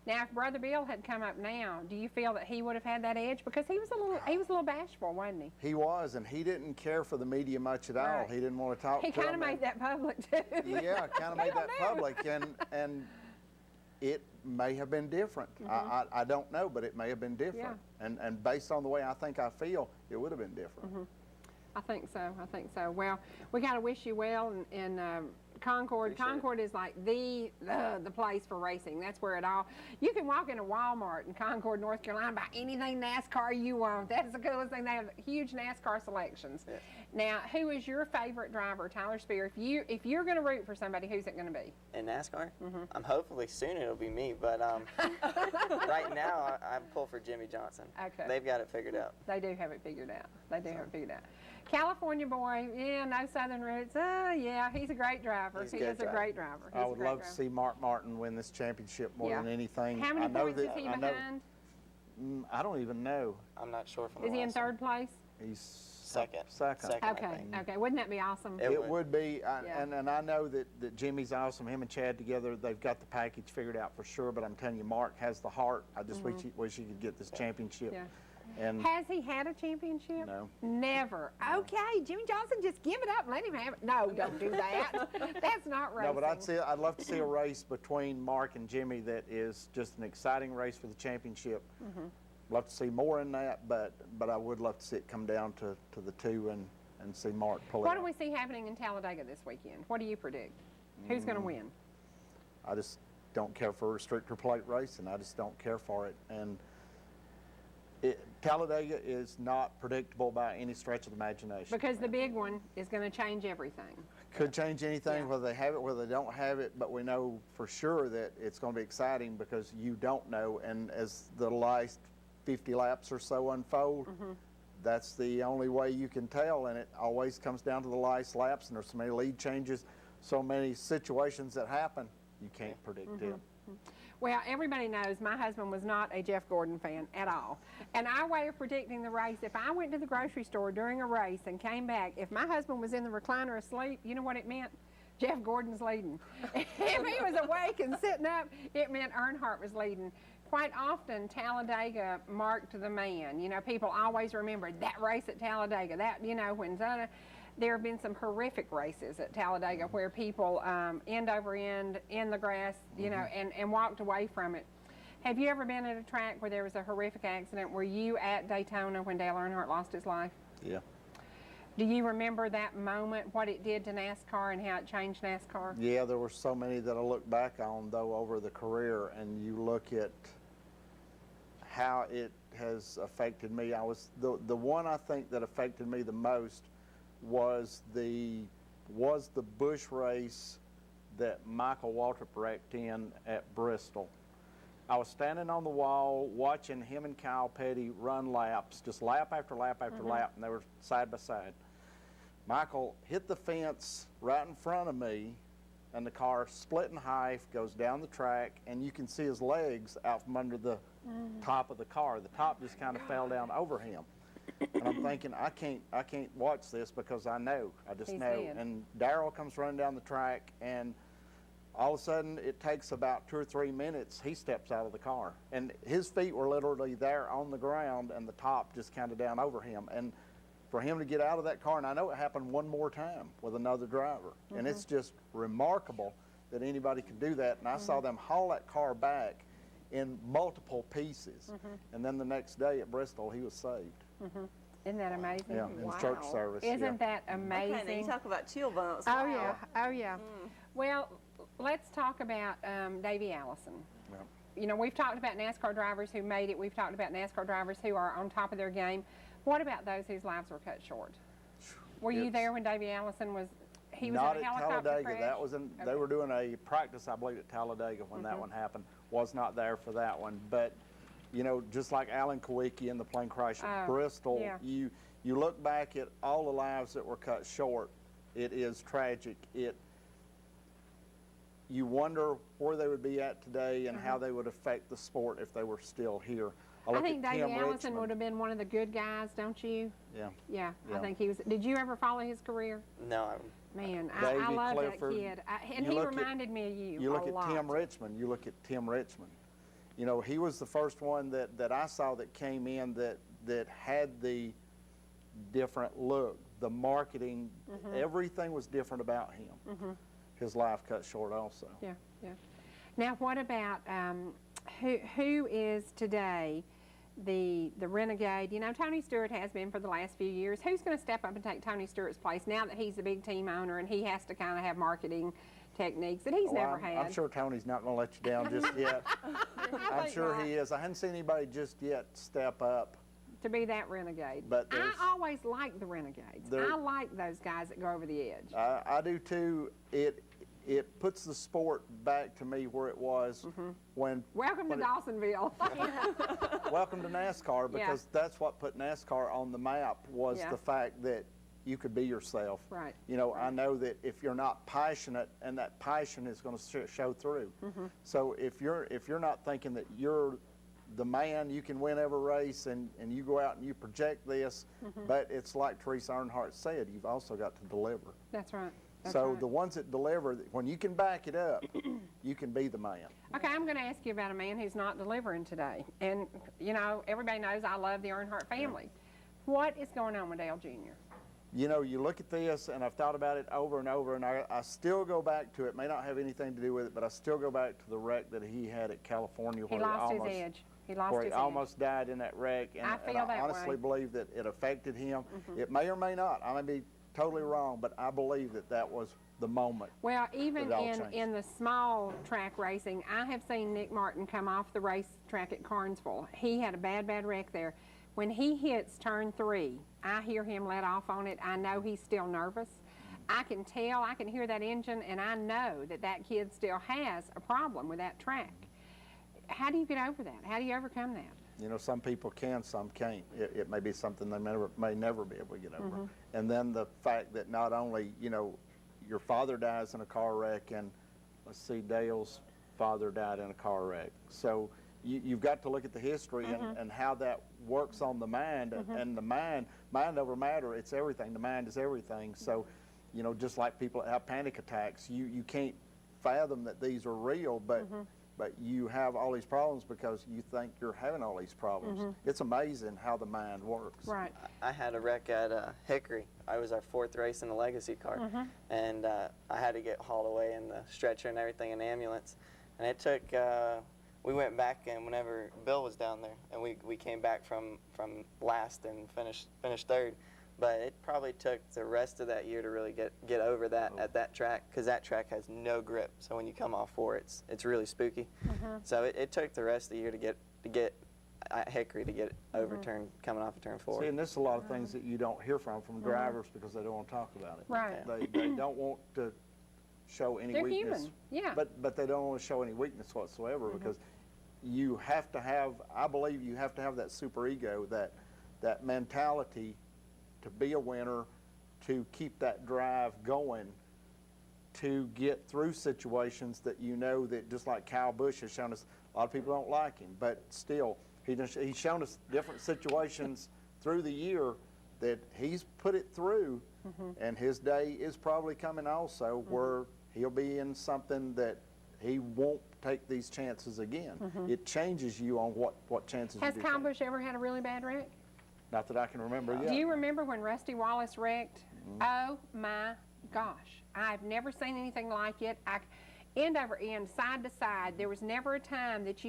Now, if Brother Bill had come up now, do you feel that he would have had that edge? Because he was a little bashful, wasn't he? He was, and he didn't care for the media much at all. Right. He didn't want to talk to He them. kind of made that public too. Yeah, kind of made that public, and it may have been different. I don't know, but it may have been different. And based on the way I think I feel, it would have been different. I think so. I think so. Well, we got to wish you well in Concord. Appreciate Concord is like the place for racing. That's where it all. You can walk into Walmart in Concord, North Carolina, buy anything NASCAR you want. That's the coolest thing. They have huge NASCAR selections. Yeah. Now, who is your favorite driver, Tyler Speer? If you're going to root for somebody, who's it going to be? In NASCAR? Hopefully soon it'll be me, but right now I pull for Jimmy Johnson. Okay. They've got it figured out. They do have it figured out. They do have it figured out. California boy, yeah, no southern roots. Yeah, he's a great driver. He is a great driver. I would love to see Mark Martin win this championship more than anything. How many points is he behind? I don't even know. I'm not sure from the Is he in third place? He's second. Okay. Wouldn't that be awesome? It would be, and I know that Jimmy's awesome. Him and Chad together, they've got the package figured out for sure. But I'm telling you, Mark has the heart. I just wish he could get this championship. Yeah. And has he had a championship? No. Never. Okay, Jimmy Johnson, just give it up and let him have it. No, don't do that. That's not racing. No, but I'd love to see a race between Mark and Jimmy that is just an exciting race for the championship. love to see more in that, but I would love to see it come down to the 2 and see Mark pull it What out. do we see happening in Talladega this weekend? What do you predict? Who's going to win? I just don't care for restrictor plate racing. I just don't care for it. And Talladega is not predictable by any stretch of the imagination. Because the big one is going to change everything. Could change anything, Yeah. whether they have it, whether they don't have it, but we know for sure that it's going to be exciting because you don't know. And as the last 50 laps or so unfold, that's the only way you can tell. And it always comes down to the last laps, and there's so many lead changes, so many situations that happen, you can't predict them. Well, everybody knows my husband was not a Jeff Gordon fan at all. And our way of predicting the race, if I went to the grocery store during a race and came back, if my husband was in the recliner asleep, you know what it meant? Jeff Gordon's leading. If he was awake and sitting up, it meant Earnhardt was leading. Quite often, Talladega marked the man. You know, people always remember that race at Talladega. That, you know, when there have been some horrific races at Talladega where people end over end in the grass, you know, and walked away from it. Have you ever been at a track where there was a horrific accident? Were you at Daytona when Dale Earnhardt lost his life? Yeah. Do you remember that moment, what it did to NASCAR and how it changed NASCAR? Yeah, there were so many that I look back on, though, over the career, and you look at how it has affected me. The one I think that affected me the most was the Busch race that Michael Waltrip wrecked in at Bristol. I was standing on the wall watching him and Kyle Petty run laps, just lap after lap after lap, and they were side by side. Michael hit the fence right in front of me, and the car split in half, goes down the track, and you can see his legs out from under the top of the car. The top just kind of fell down over him. And I'm thinking, I can't watch this because I know. I just He's know. dead. And Darrell comes running down the track, and all of a sudden, it takes about 2 or 3 minutes, he steps out of the car. And his feet were literally there on the ground, and the top just kind of down over him. And for him to get out of that car, and I know it happened one more time with another driver. And it's just remarkable that anybody could do that. And I saw them haul that car back in multiple pieces. And then the next day at Bristol, he was saved. Isn't that amazing? Yeah, in church service. Isn't that amazing? Okay, now you talk about chill bumps. Oh, Wow. yeah. Oh, yeah. Well, let's talk about Davey Allison. Yeah. You know, we've talked about NASCAR drivers who made it. We've talked about NASCAR drivers who are on top of their game. What about those whose lives were cut short? Were you there when Davey Allison was, he was Not in a at helicopter Talladega. crash? That was in, they were doing a practice, I believe, at Talladega when that one happened. Was not there for that one. But, you know, just like Alan Kawicki in the plane crash at Bristol, yeah. you look back at all the lives that were cut short. It is tragic. You wonder where they would be at today and how they would affect the sport if they were still here. I think at Davey Tim Allison Richmond. would have been one of the good guys, don't you? Yeah. Yeah, I Yeah. think he was. Did you ever follow his career? No, Man, I Davey love Clifford. that kid. And You he look at- reminded me of you You look a at lot. Tim Richmond. You look at Tim Richmond. You know, he was the first one that I saw that came in that had the different look, the marketing, everything was different about him. His life cut short also. Yeah, yeah. Now, what about who is today the renegade? You know, Tony Stewart has been for the last few years. Who's going to step up and take Tony Stewart's place now that he's the big team owner and he has to kind of have marketing techniques that he's never had? I'm sure Tony's not going to let you down just yet. I'm think sure not. he is. I hadn't seen anybody just yet step up. To be that renegade. But I there's- always like the renegades. I like those guys that go over the edge. I do too. It puts the sport back to me where it was when. Welcome to when Dawsonville. Welcome to NASCAR, because that's what put NASCAR on the map was Yeah. the fact that you could be yourself. Right. You know, I know that if you're not passionate, and that passion is going to show through. So if you're not thinking that you're the man, you can win every race, and you go out and you project this, but it's like Teresa Earnhardt said, you've also got to deliver. That's right. That's So right. the ones that deliver, when you can back it up, you can be the man. Okay, I'm going to ask you about a man who's not delivering today. And, you know, everybody knows I love the Earnhardt family. What is going on with Dale Jr.? You know, you look at this, and I've thought about it over and over, and I still go back to it. May not have anything to do with it, but I still go back to the wreck that he had at California. He Where lost his edge. He lost where his he hand. almost died in that wreck. And I feel that honestly way. believe that it affected him. It may or may not. I may be totally wrong, but I believe that that was the moment. Well, even It all in changed. the small track racing, I have seen Nick Martin come off the racetrack at Carnesville. He had a bad wreck there. When he hits turn 3, I hear him let off on it. I know he's still nervous. I can tell, I can hear that engine, and I know that that kid still has a problem with that track. How do you get over that? How do you overcome that? You know, some people can, some can't. It may be something they may never be able to get over. And then the fact that not only, you know, your father dies in a car wreck, and let's see, Dale's father died in a car wreck. So you've got to look at the history and how that works on the mind. And the mind over matter, it's everything. The mind is everything. So, you know, just like people that have panic attacks, you can't fathom that these are real, but you have all these problems because you think you're having all these problems. It's amazing how the mind works. Right. I had a wreck at Hickory. I was our 4th race in the legacy car, and I had to get hauled away in the stretcher and everything in the ambulance. And it took, we went back, and whenever Bill was down there, and we came back from last and finished 3rd. But it probably took the rest of that year to really get over that at that track, because that track has no grip. So when you come off 4, it's really spooky. So it took the rest of the year to get at Hickory to get overturned coming off of turn 4. See, and there's a lot of things that you don't hear from drivers because they don't want to talk about it. Right. They don't want to show any They're weakness. human, yeah. But they don't want to show any weakness whatsoever because you have to have, I believe you have to have that super ego, that mentality to be a winner, to keep that drive going, to get through situations that you know that, just like Kyle Busch has shown us, a lot of people don't like him, but still, he's shown us different situations through the year that he's put it through, and his day is probably coming also where he'll be in something that he won't take these chances again. It changes you on what chances Has you do Kyle take. Busch ever had a really bad wreck? Not that I can remember yet. Do you remember when Rusty Wallace wrecked? Oh my gosh. I've never seen anything like it. End over end, side to side, there was never a time that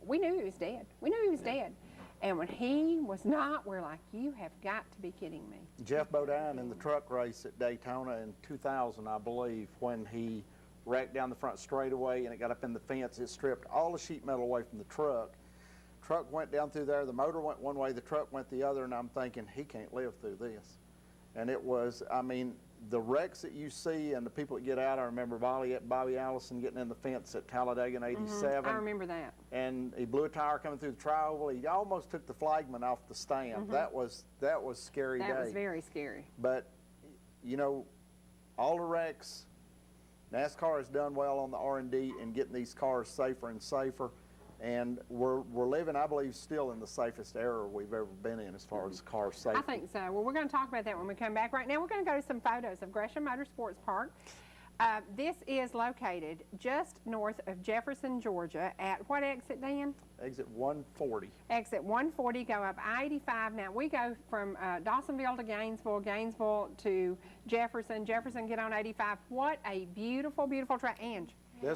we knew he was dead. We knew he was dead. And when he was not, we're like, you have got to be kidding me. Jeff Bodine in the truck race at Daytona in 2000, I believe, when he wrecked down the front straightaway and it got up in the fence, it stripped all the sheet metal away from the truck. Truck went down through there, the motor went one way, the truck went the other, and I'm thinking, he can't live through this. And it was, I mean, the wrecks that you see and the people that get out, I remember Bobby Allison getting in the fence at Talladega in 87. I remember that. And he blew a tire coming through the tri-oval. He almost took the flagman off the stand. That was scary day. That was very scary. But, you know, all the wrecks, NASCAR has done well on the R&D and getting these cars safer and safer. And we're living, I believe, still in the safest era we've ever been in as far as car safety. I think so. Well, we're going to talk about that when we come back. Right now, we're going to go to some photos of Gresham Motorsports Park. This is located just north of Jefferson, Georgia, at what exit, Dan? Exit 140. Exit 140, go up I-85. Now, we go from Dawsonville to Gainesville, Gainesville to Jefferson, Jefferson get on 85. What a beautiful, beautiful track. Ange,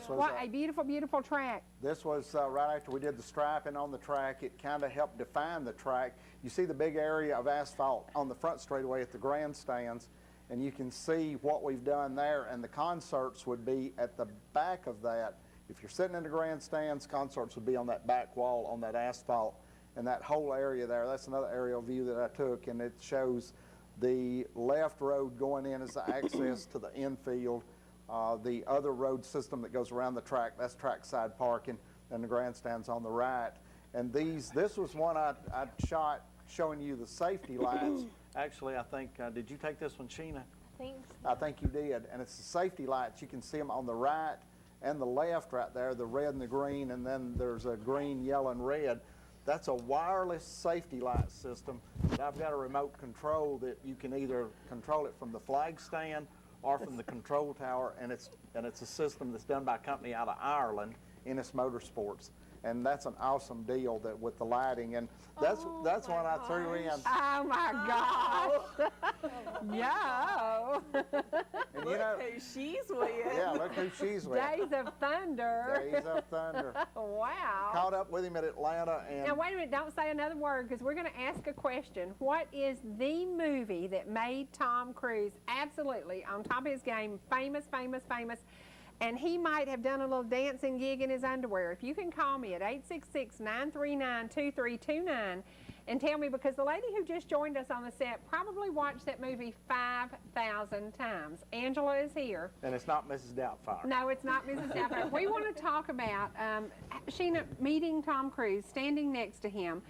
what a beautiful, beautiful track. This was right after we did the striping on the track. It kind of helped define the track. You see the big area of asphalt on the front straightaway at the grandstands, and you can see what we've done there, and the concerts would be at the back of that. If you're sitting in the grandstands, concerts would be on that back wall on that asphalt, and that whole area there, that's another aerial view that I took, and it shows the left road going in as the access to the infield. The other road system that goes around the track, that's trackside parking, and the grandstands on the right. And this was one I shot showing you the safety lights. Actually, I think, did you take this one, Sheena? Thanks. I think you did. And it's the safety lights. You can see them on the right and the left right there, the red and the green, and then there's a green, yellow, and red. That's a wireless safety light system. I've got a remote control that you can either control it from the flag stand or from the control tower, and it's a system that's done by a company out of Ireland, Ennis Motorsports. and that's an awesome deal that with the lighting, and that's when I threw in. Oh my gosh! Yo! And you know, Who she's with. yeah, look who she's with. Days of Thunder. Days of Thunder. Wow. Caught up with him at Atlanta, and Now wait a minute, don't say another word because we're going to ask a question. What is the movie that made Tom Cruise absolutely on top of his game, famous, famous, famous, and he might have done a little dancing gig in his underwear? If you can call me at 866-939-2329 and tell me, because the lady who just joined us on the set probably watched that movie 5,000 times. Angela is here. and it's not Mrs. Doubtfire. No, it's not Mrs. Doubtfire. We want to talk about, Sheena, meeting Tom Cruise, standing next to him.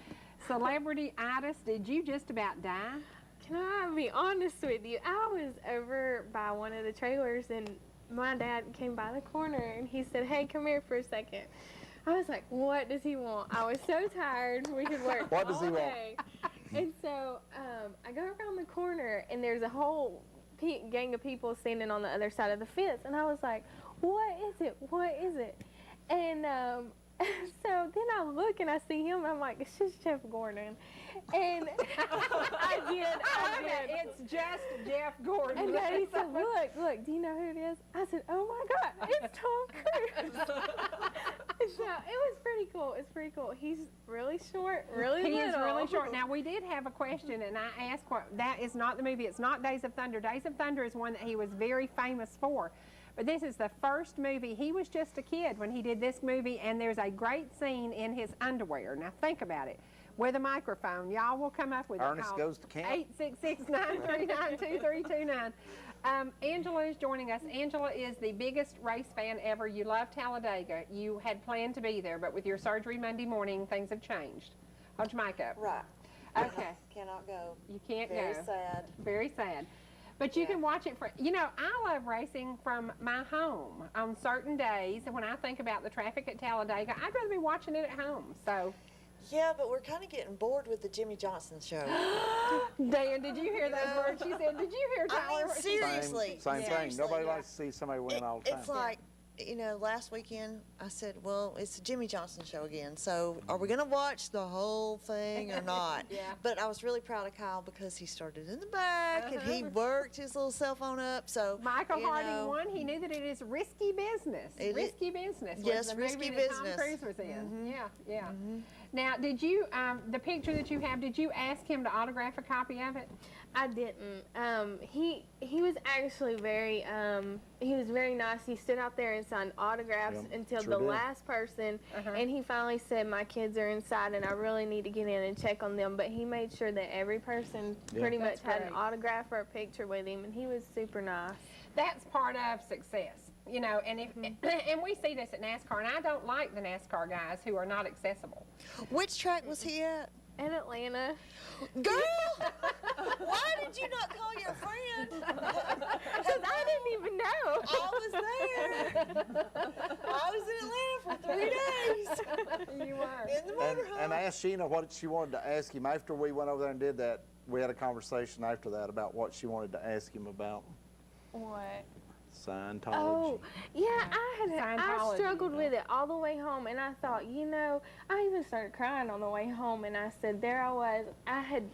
Celebrity-itis, did you just about die? Can I be honest with you? I was over by one of the trailers and my dad came by the corner and he said, "Hey, come here for a second." I was like, what does he want? I was so tired. We could work What does all he want? day. And so I go around the corner and there's a whole gang of people standing on the other side of the fence. And I was like, what is it? What is it? And so then I look and I see him and I'm like, it's just Jeff Gordon. And I did. It's just Jeff Gordon. And Daddy said, look, do you know who it is? I said, oh my God, it's Tom Cruise. So it was pretty cool. It's pretty cool. He's really short, really He little. is really short. Now, we did have a question, and I asked that is not the movie. It's not Days of Thunder. Days of Thunder is one that he was very famous for. But this is the first movie. He was just a kid when he did this movie, and there's a great scene in his underwear. Now, think about it. With a microphone, y'all will come up with Ernest it. Goes to Camp. 866-939-2329. Angela is joining us. Angela is the biggest race fan ever. You love Talladega. You had planned to be there, but with your surgery Monday morning, things have changed. Hold your mic up. Right. Okay. Cannot go. You can't Very go. sad. Very sad. But you can watch it for, you know, I love racing from my home on certain days. And when I think about the traffic at Talladega, I'd rather be watching it at home. So, Yeah, but we're kind of getting bored with the Jimmy Johnson show. Dan, did you hear those words she said? Did you hear I Tyler? mean, seriously. Same thing. seriously. Nobody likes to see somebody win all the time. It's like, you know, last weekend I said, well, it's the Jimmy Johnson show again. So are we going to watch the whole thing or not? Yeah. But I was really proud of Kyle because he started in the back and he worked his little cell phone up. So Michael you Harding know, won. He knew that it is risky business. Risky business. Yes, was the risky movie that Tom business. Cruise was in. Yeah. Now, did you, the picture that you have, did you ask him to autograph a copy of it? I didn't. He was actually very nice. He stood out there and signed autographs Yeah, until sure the did. last person, and he finally said, "My kids are inside, and I really need to get in and check on them." But he made sure that every person pretty much That's had an great. autograph or a picture with him, and he was super nice. That's part of success, you know, and if and we see this at NASCAR, and I don't like the NASCAR guys who are not accessible. which track was he at? In Atlanta. Girl, why did you not call your friend? Because I didn't even know. I was there. I was in Atlanta for 3 days. You were. In the motorhome. And I asked Sheena what she wanted to ask him. After we went over there and did that, we had a conversation after that about what she wanted to ask him about What? Scientology. Oh, yeah, I Scientology, struggled with it all the way home, and I thought, you know, I even started crying on the way home, and I said, there I was. I had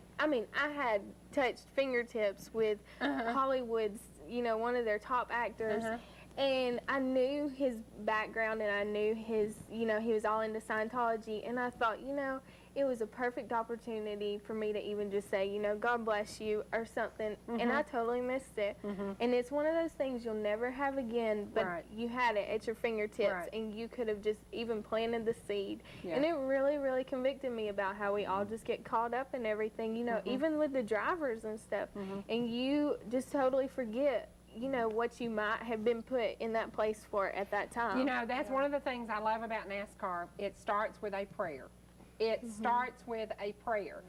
touched fingertips with Hollywood's, you know, one of their top actors, and I knew his background, and I knew his, you know, he was all into Scientology, and I thought, you know, it was a perfect opportunity for me to even just say, you know, God bless you or something, and I totally missed it. And it's one of those things you'll never have again, but you had it at your fingertips, and you could have just even planted the seed. And it really, really convicted me about how we all just get caught up in everything, you know, even with the drivers and stuff, and you just totally forget, you know, what you might have been put in that place for at that time. You know, that's one of the things I love about NASCAR. It starts with a prayer. It starts with a prayer.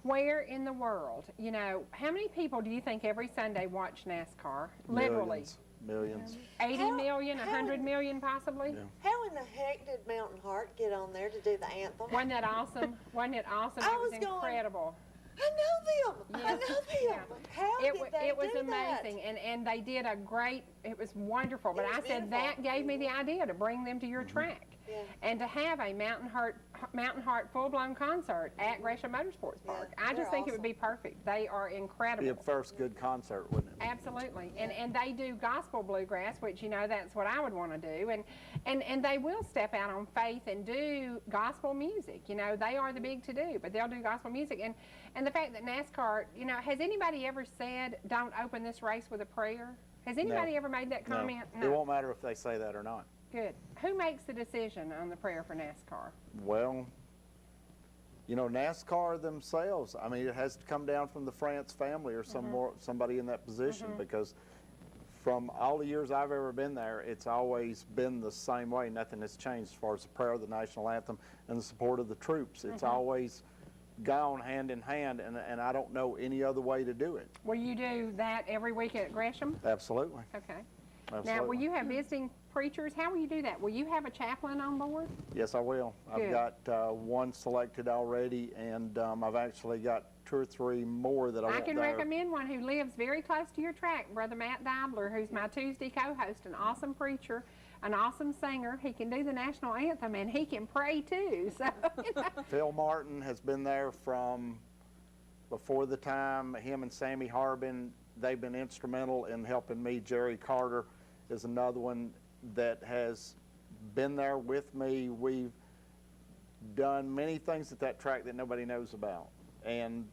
Where in the world, you know, how many people do you think every Sunday watch NASCAR? Literally. Millions. 80 million, 100 million possibly? Yeah. How in the heck did Mountain Heart get on there to do the anthem? Wasn't that awesome? Wasn't it awesome? I It was was going, incredible. I know them. I Yeah. know them. Yeah. How It did they was do amazing, and they did a great, it was wonderful. But It was I said beautiful. that gave me the idea to bring them to your track. and to have a Mountain Heart full-blown concert at Gresham Motorsports Park. I just think it would be perfect. They are incredible. Be a first good concert, wouldn't it? Absolutely. And they do gospel bluegrass, which, you know, that's what I would want to do. And they will step out on faith and do gospel music. You know, they are the big to-do, but they'll do gospel music. And the fact that NASCAR, you know, has anybody ever said, don't open this race with a prayer? Has anybody ever made that comment? No. It won't matter if they say that or not. Good. Who makes the decision on the prayer for NASCAR? Well, you know, NASCAR themselves, I mean, it has to come down from the France family or somebody in that position, because from all the years I've ever been there, it's always been the same way. Nothing has changed as far as the prayer of the national anthem and the support of the troops. It's always gone hand in hand, and I don't know any other way to do it. Will you do that every week at Gresham? Absolutely. Okay. Absolutely. Now, will you have visiting preachers? How will you do that? Will you have a chaplain on board? Yes, I will. Good. I've got one selected already, and I've actually got 2 or 3 more that I want can there. recommend one who lives very close to your track, Brother Matt Dibler, who's my Tuesday co-host, an awesome preacher, an awesome singer. He can do the national anthem, and he can pray too. So, you know. Phil Martin has been there from before the time. Him and Sammy Harbin, they've been instrumental in helping me. Jerry Carter is another one that has been there with me. We've done many things at that track that nobody knows about, and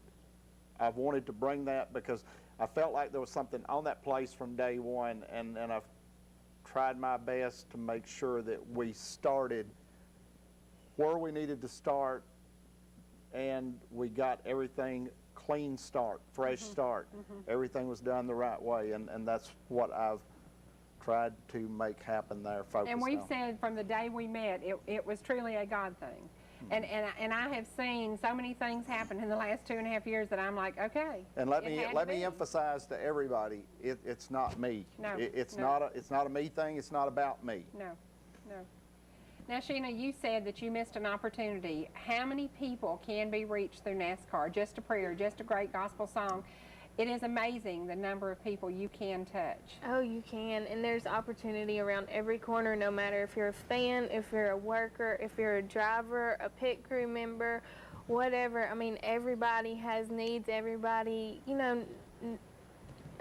I've wanted to bring that because I felt like there was something on that place from day one, and I've tried my best to make sure that we started where we needed to start, and we got everything clean start, fresh start. Everything was done the right way, and that's what I've tried to make happen there. And we've said from the day we met, it was truly a God thing. And I have seen so many things happen in the last 2.5 years that I'm like, okay. And let me emphasize to everybody, it's not me. No, it's not a me thing. It's not about me. No. Now, Sheena, you said that you missed an opportunity. How many people can be reached through NASCAR? Just a prayer, just a great gospel song. It is amazing the number of people you can touch. Oh, you can, and there's opportunity around every corner, no matter if you're a fan, if you're a worker, if you're a driver, a pit crew member, whatever. I mean, everybody has needs, everybody, you know,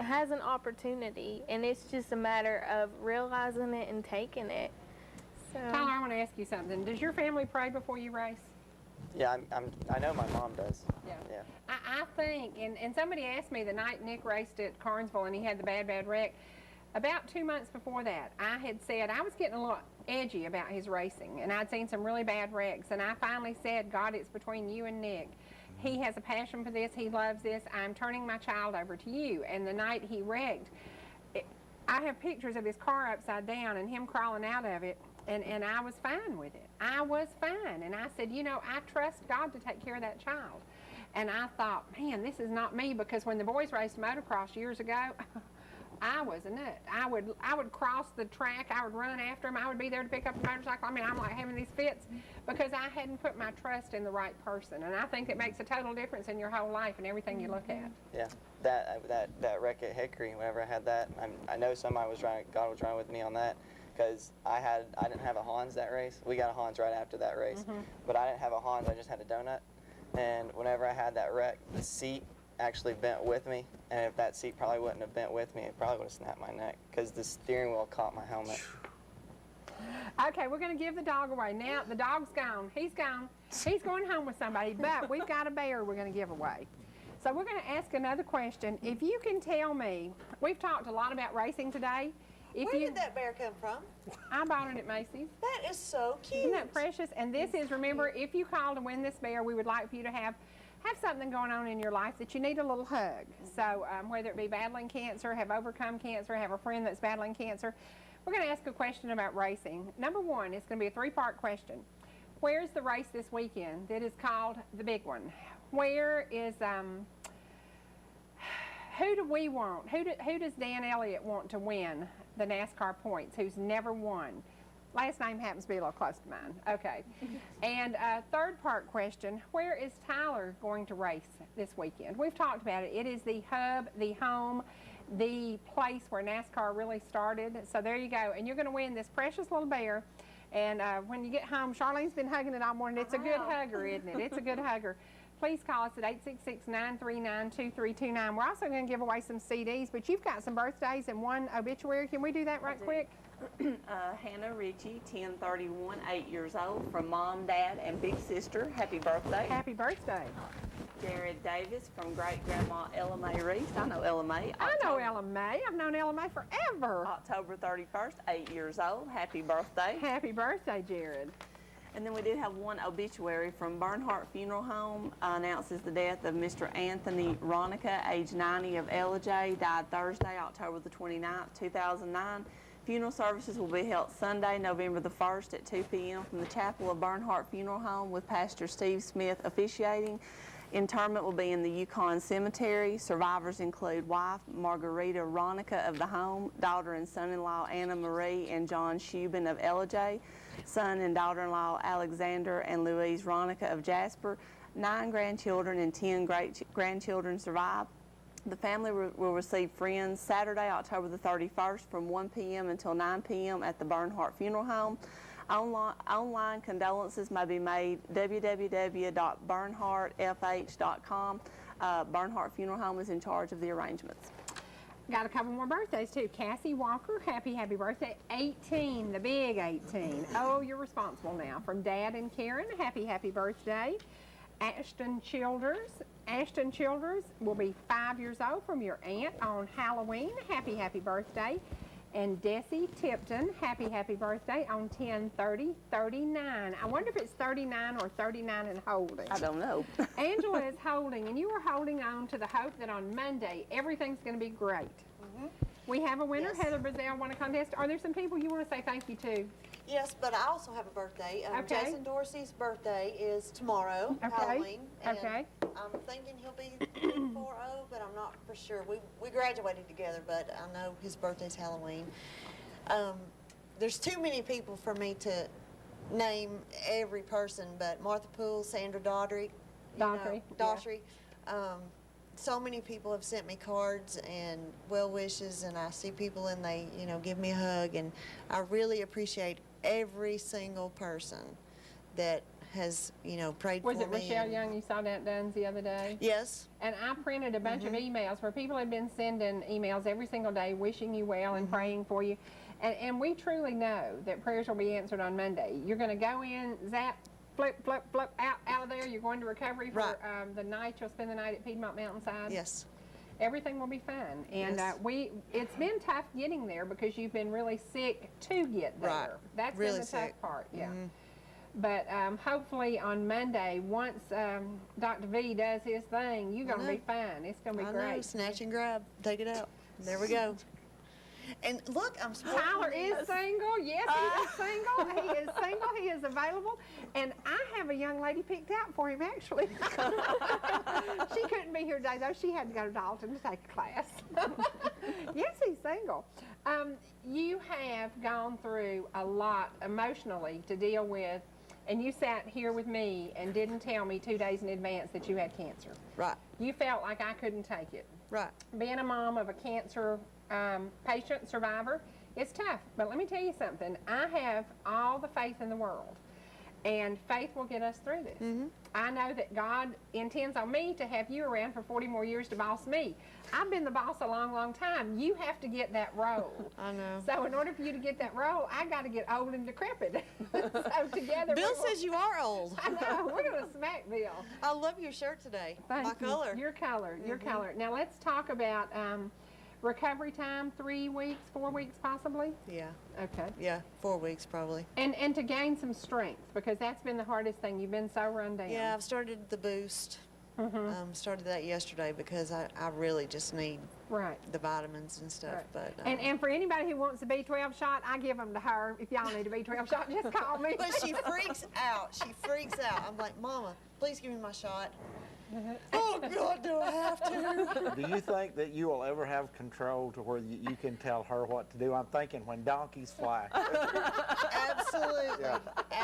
has an opportunity, and it's just a matter of realizing it and taking it. So. Tyler, I want to ask you something. Does your family pray before you race? Yeah, I know my mom does. Yeah. Yeah. I think, and somebody asked me the night Nick raced at Carnesville and he had the bad wreck, about 2 months before that, I had said I was getting a little edgy about his racing, and I'd seen some really bad wrecks, and I finally said, God, it's between you and Nick. He has a passion for this. He loves this. I'm turning my child over to you. And the night he wrecked, I have pictures of his car upside down and him crawling out of it. And I was fine with it. I was fine. And I said, you know, I trust God to take care of that child. And I thought, man, this is not me, because when the boys raced motocross years ago, I was a nut. I would cross the track. I would run after them. I would be there to pick up the motorcycle. I mean, I'm like having these fits because I hadn't put my trust in the right person. And I think it makes a total difference in your whole life and everything you look at. Yeah, that wreck at Hickory, whenever I had that, I know somebody was trying, God was trying with me on that. Because I didn't have a Hans that race. We got a Hans right after that race. But I didn't have a Hans, I just had a donut. And whenever I had that wreck, the seat actually bent with me. And if that seat probably wouldn't have bent with me, it probably would have snapped my neck, because the steering wheel caught my helmet. Okay, we're going to give the dog away. Now, the dog's gone. He's gone. He's going home with somebody, but we've got a bear we're going to give away. So we're going to ask another question. If you can tell me, we've talked a lot about racing today. Where did that bear come from? I bought it at Macy's. That is so cute. Isn't that precious? And this is, remember, if you call to win this bear, we would like for you to have something going on in your life that you need a little hug. So whether it be battling cancer, have overcome cancer, have a friend that's battling cancer, we're going to ask a question about racing. Number one, it's going to be a 3-part question. Where's the race this weekend that is called the big one? Where is, who do we want? Who does Dan Elliot want to win the NASCAR points, who's never won? Last name happens to be a little close to mine. Okay. And 3rd-part question, where is Tyler going to race this weekend? We've talked about it. It is the hub, the home, the place where NASCAR really started. So there you go. And you're going to win this precious little bear. And when you get home, Charlene's been hugging it all morning. It's a good hugger, isn't it? It's a good hugger. Please call us at 866-939-2329. We're also going to give away some CDs, but you've got some birthdays and one obituary. Can we do that right quick? Hannah Ritchie, 1031, 8 years old, from Mom, Dad, and Big Sister. Happy birthday. Happy birthday. Jared Davis from Great-Grandma Ella Mae Reese. I know Ella Mae. I know Ella Mae. I've known Ella Mae forever. October 31st, 8 years old. Happy birthday. Happy birthday, Jared. And then we did have one obituary from Bernhardt Funeral Home. Announces the death of Mr. Anthony Ronica, age 90, of Elliot, died Thursday, October the 29th, 2009. Funeral services will be held Sunday, November the 1st at 2 p.m. from the chapel of Bernhardt Funeral Home with Pastor Steve Smith officiating. Interment will be in the Yukon Cemetery. Survivors include wife Margarita Ronica of the home, daughter and son-in-law Anna Marie and John Shubin of Ellijay, son and daughter-in-law Alexander and Louise Ronica of Jasper. 9 grandchildren and 10 great-grandchildren survive. The family will receive friends Saturday, October the 31st from 1 p.m. until 9 p.m. at the Bernhardt Funeral Home. Online condolences may be made www.bernhardtfh.com. Bernhardt Funeral Home is in charge of the arrangements. Got a couple more birthdays too. Cassie Walker, happy birthday. 18, the big 18. Oh, you're responsible now. From Dad and Karen, happy birthday. Ashton Childers will be 5 years old from your aunt on Halloween. Happy birthday. And Desi Tipton, happy birthday on 10/30/39. I wonder if it's 39 or 39 and holding. I don't know. Angela is holding, and you are holding on to the hope that on Monday everything's going to be great. We have a winner, Yes. Heather Bazell won a contest. Are there some people you want to say thank you to? Yes, but I also have a birthday. Okay. Jason Dorsey's birthday is tomorrow, Okay. Halloween. And Okay. I'm thinking he'll be 40, but I'm not for sure. We graduated together, but I know his birthday's Halloween. There's too many people for me to name every person, but Martha Poole, Sandra Daughtry. Daughtry, yeah. Daughtry. So many people have sent me cards and well wishes, and I see people and they, give me a hug, and I really appreciate every single person that has, prayed Was for it me. Rochelle Young you saw down at Dunn's the other day? Yes. And I printed a bunch of emails where people have been sending emails every single day wishing you well and praying for you. And we truly know that prayers will be answered on Monday. You're going to go in, zap, flip, out of there. You're going to recovery for Right. The night. You'll spend the night at Piedmont Mountainside. Yes. Everything will be fine. And Yes. it's been tough getting there because you've been really sick to get there. Right. That's Really been the sick. tough part, yeah. But hopefully on Monday, once Dr. V does his thing, you're going to be fine. It's going to be I great. know. Snatch and grab. Take it out. There we go. And look, I'm sporting Tyler is this. single. Yes, he is single. He is single. He is available. And I have a young lady picked out for him, actually. She couldn't be here today, though. She had to go to Dalton to take a class. Yes, he's single. You have gone through a lot emotionally to deal with, and you sat here with me and didn't tell me 2 days in advance that you had cancer. Right. You felt like I couldn't take it. Right. Being a mom of a cancer patient, survivor, it's tough. But let me tell you something. I have all the faith in the world, and faith will get us through this. I know that God intends on me to have you around for 40 more years to boss me. I've been the boss a long, long time. You have to get that role. I know. So in order for you to get that role, I got to get old and decrepit. So together, Bill says you are old. I know, we're going to smack Bill. I love your shirt today. Thank My you. color. Your color, your color. Now let's talk about recovery time, 3 weeks, 4 weeks possibly? Yeah. Okay. Yeah. 4 weeks probably. And to gain some strength, because that's been the hardest thing. You've been so run down. Yeah, I've started the boost. Started that yesterday because I really just need Right. the vitamins and stuff. Right. But And for anybody who wants a B12 shot, I give them to her. If y'all need a B12 shot, just call me. but she freaks out. She freaks out. I'm like, Mama, please give me my shot. Oh God, do I have to? Do you think that you will ever have control to where you can tell her what to do? I'm thinking when donkeys fly. Absolutely. Yeah.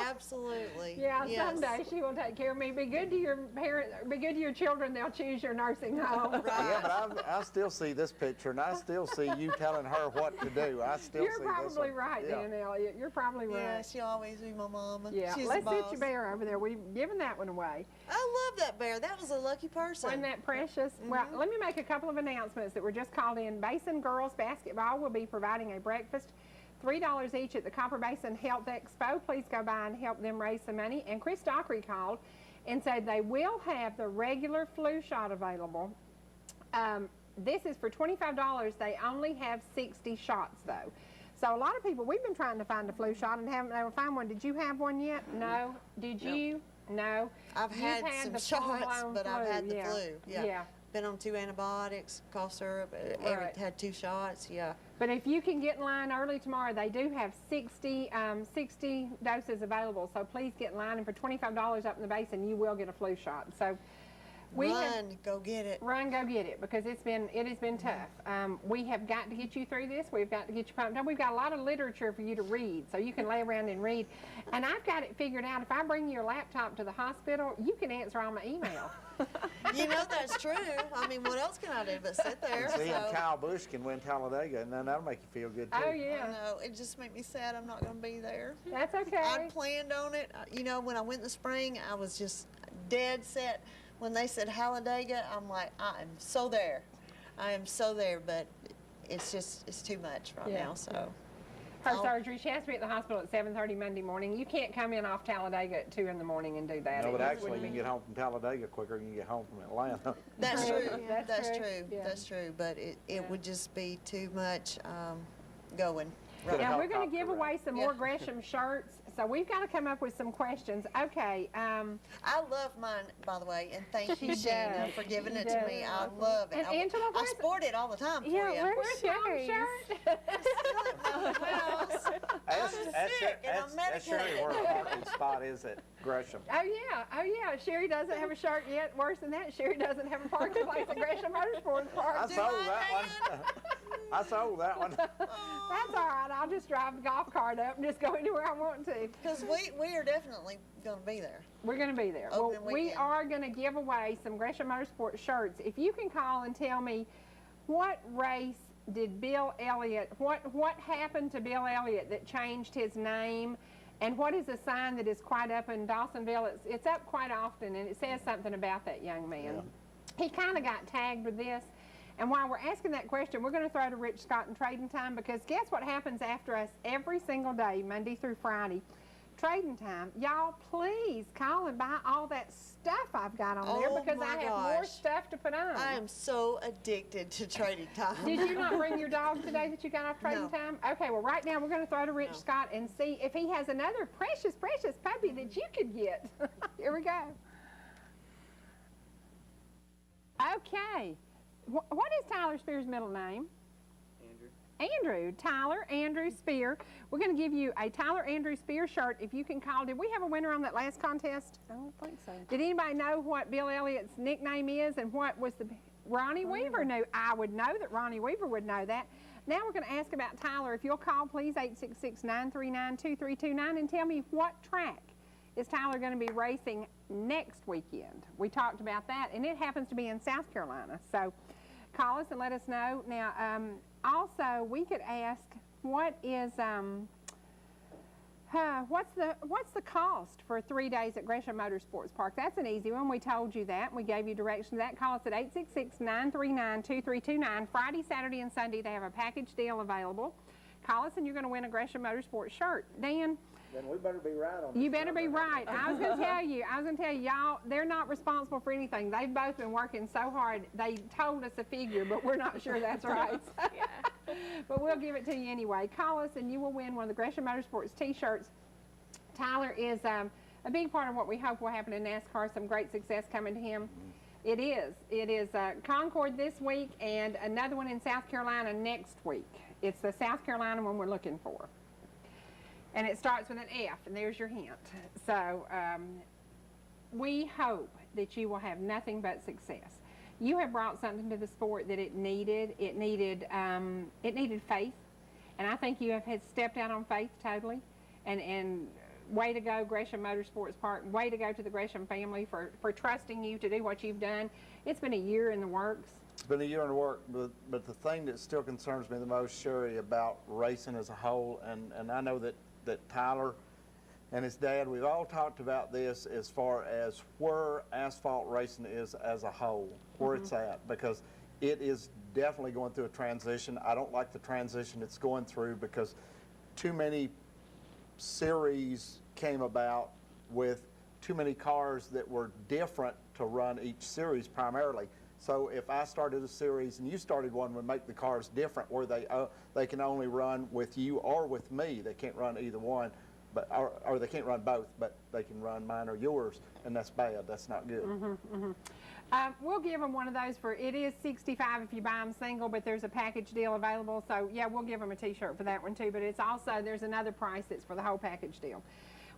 Absolutely. Yeah, yes. someday she will take care of me. Be good to your parents, be good to your children, they'll choose your nursing home. Right. Yeah, but I still see this picture, and I still see you telling her what to do. I still You're see this probably one. right, Yeah. then, Elliot. You're probably Yeah, right. she'll always be my mama. Yeah, She's let's the sit boss. your bear over there. We've given that one away. I love that bear. That was a lucky person. Wasn't that precious? Well, let me make a couple of announcements that were just called in. Basin Girls Basketball will be providing a breakfast, $3 each at the Copper Basin Health Expo. Please go by and help them raise some money. And Chris Dockery called and said they will have the regular flu shot available. This is for $25. They only have 60 shots, though. So a lot of people, we've been trying to find a flu shot and haven't been able to find one. Did you have one yet? No. Did you? No. I've You've had had some the shots, full-blown but I've had the flu, flu. Yeah. Yeah. Been on 2 antibiotics, cough syrup, Right. had 2 shots. Yeah. But if you can get in line early tomorrow, they do have 60 doses available. So please get in line, and for $25 up in the basin, you will get a flu shot. So Go get it. run, go get it, because it has been tough. We have got to get you through this. We've got to get you pumped up. We've got a lot of literature for you to read, so you can lay around and read. And I've got it figured out. If I bring your laptop to the hospital, you can answer all my email. You know that's true. I mean, what else can I do but sit there? See, and So, Kyle Busch can win Talladega, and then that'll make you feel good, too. Oh, I yeah. know. It just made me sad I'm not going to be there. That's okay. I planned on it. You know, when I went in the spring, I was just dead set. When they said Talladega, I'm like, I am so there. I am so there, but it's too much right Yeah. now, so. Her surgery, she has to be at the hospital at 7:30 Monday morning. You can't come in off Talladega at 2 in the morning and do that. No, but It just actually, you wouldn't- can get home from Talladega quicker than you get home from Atlanta. That's True. true. That's That's true. true. Yeah. That's true. But it Yeah. would just be too much going. Good Right. Now, we're going to helicopter give ride. away some Yeah. more Gresham shirts, so we've got to come up with some questions. Okay, I love mine, by the way, and thank you, She Sheena, does. for giving She it to me. does. I love it. And Angela, I where's- sport it all the time for Yeah, you. where's where's Mom's Cherie's? shirt? I'm sick and I'm Ask Cherie medicated. where her parking spot is at Gresham. Oh yeah. Cherie doesn't have a shirt yet. Worse than that, Cherie doesn't have a parking place at Gresham Motorsports I Park. sold that one. I sold that one. That's all right. I'll just drive the golf cart up and just go anywhere I want to. Because we are definitely going to be there. We're going to be there. Opening Well, we weekend. are going to give away some Gresham Motorsports shirts. If you can call and tell me what race did Bill Elliot, what happened to Bill Elliot that changed his name, and what is a sign that is quite up in Dawsonville? It's up quite often, and it says something about that young man. Yeah. He kind of got tagged with this. And while we're asking that question, we're going to throw to Rich Scott and Trading Time, because guess what happens after us every single day, Monday through Friday? Trading Time. Y'all, please call and buy all that stuff I've got on there, Oh, because I my have more gosh. stuff to put on. I am so addicted to Trading Time. Did you not bring your dog today that you got off Trading No. Time? Okay, well, right now we're going to throw to Rich No. Scott and see if he has another precious, precious puppy that you could get. Here we go. Okay. What is Tyler Spears' middle name? Andrew. Tyler Andrew Spear. We're going to give you a Tyler Andrew Spear shirt if you can call. Did we have a winner on that last contest? I don't think so. Did anybody know what Bill Elliott's nickname is and what was the... Ronnie Weaver knew. I would know that Ronnie Weaver would know that. Now we're going to ask about Tyler. If you'll call, please, 866-939-2329, and tell me what track is Tyler going to be racing next weekend. We talked about that, and it happens to be in South Carolina. So call us and let us know. Now, also, we could ask, what is... what's the cost for 3 days at Gresham Motorsports Park? That's an easy one. We told you that. We gave you directions to that. Call us at 866-939-2329. Friday, Saturday, and Sunday, they have a package deal available. Call us and you're going to win a Gresham Motorsports shirt. Dan? Then we better be right on this. You better be number. right. I was going to tell you, y'all, they're not responsible for anything. They've both been working so hard. They told us a figure, but we're not sure that's right. But we'll give it to you anyway. Call us and you will win one of the Gresham Motorsports t-shirts. Tyler is a big part of what we hope will happen in NASCAR. Some great success coming to him. It is. It is Concord this week and another one in South Carolina next week. It's the South Carolina one we're looking for. And it starts with an F, and there's your hint. So we hope that you will have nothing but success. You have brought something to the sport that it needed. It needed faith, and I think you have stepped out on faith totally. And way to go, Gresham Motorsports Park. Way to go to the Gresham family for trusting you to do what you've done. It's been a year in the works. It's been a year in the work, but the thing that still concerns me the most, Cherie, about racing as a whole, and I know that Tyler and his dad, we've all talked about this as far as where asphalt racing is as a whole, where it's at, because it is definitely going through a transition. I don't like the transition it's going through because too many series came about with too many cars that were different to run each series primarily. So if I started a series and you started one, would make the cars different where they can only run with you or with me. They can't run either one, but or they can't run both, but they can run mine or yours, and that's bad. That's not good. We'll give them one of those it is $65 if you buy them single, but there's a package deal available. So yeah, we'll give them a t-shirt for that one too, but it's also, there's another price that's for the whole package deal.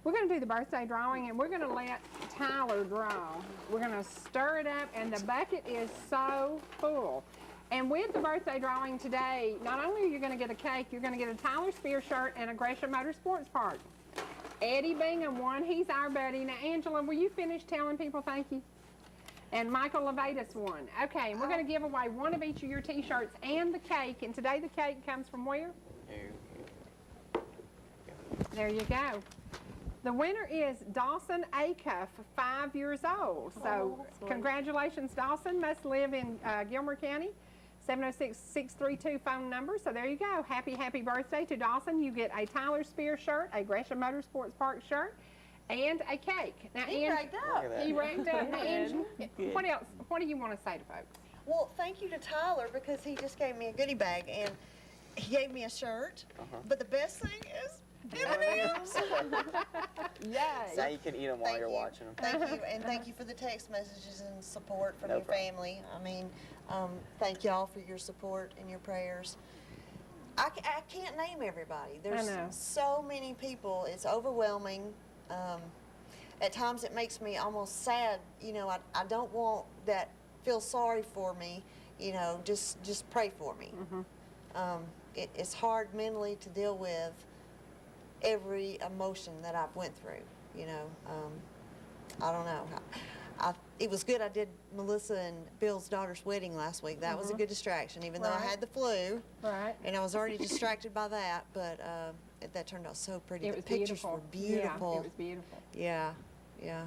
We're going to do the birthday drawing, and we're going to let Tyler draw. We're going to stir it up, and the bucket is so full. And with the birthday drawing today, not only are you going to get a cake, you're going to get a Tyler Spears shirt and a Gresham Motorsports Park. Eddie Bingham won. He's our buddy. Now, Angela, will you finish telling people thank you? And Michael Levatus won. Okay, and we're going to give away one of each of your t-shirts and the cake. And today the cake comes from where? There you go. The winner is Dawson Acuff, 5 years old. So congratulations, Dawson. Must live in Gilmer County. 706-632 phone number. So there you go. Happy, happy birthday to Dawson. You get a Tyler Spears shirt, a Gresham Motorsports Park shirt, and a cake. Now, He racked up. He racked up. Now, Angela, what else? What do you want to say to folks? Well, thank you to Tyler because he just gave me a goodie bag and he gave me a shirt. But the best thing is M&M's. Yay. Now you can eat them while you're watching them. Thank you, and thank you for the text messages and support from No your problem. family. I mean, thank y'all for your support and your prayers. I can't name everybody. There's know. so many people. It's overwhelming. At times it makes me almost sad. You know, I don't want that. Feel sorry for me. You know, just pray for me. It's hard mentally to deal with every emotion that I've went through. You know, I don't know. It was good I did Melissa and Bill's daughter's wedding last week. That was a good distraction, even though I had the flu. Right. And I was already distracted by that, but that turned out so pretty. It The was pictures beautiful. were beautiful. Yeah, it was beautiful. Yeah, yeah.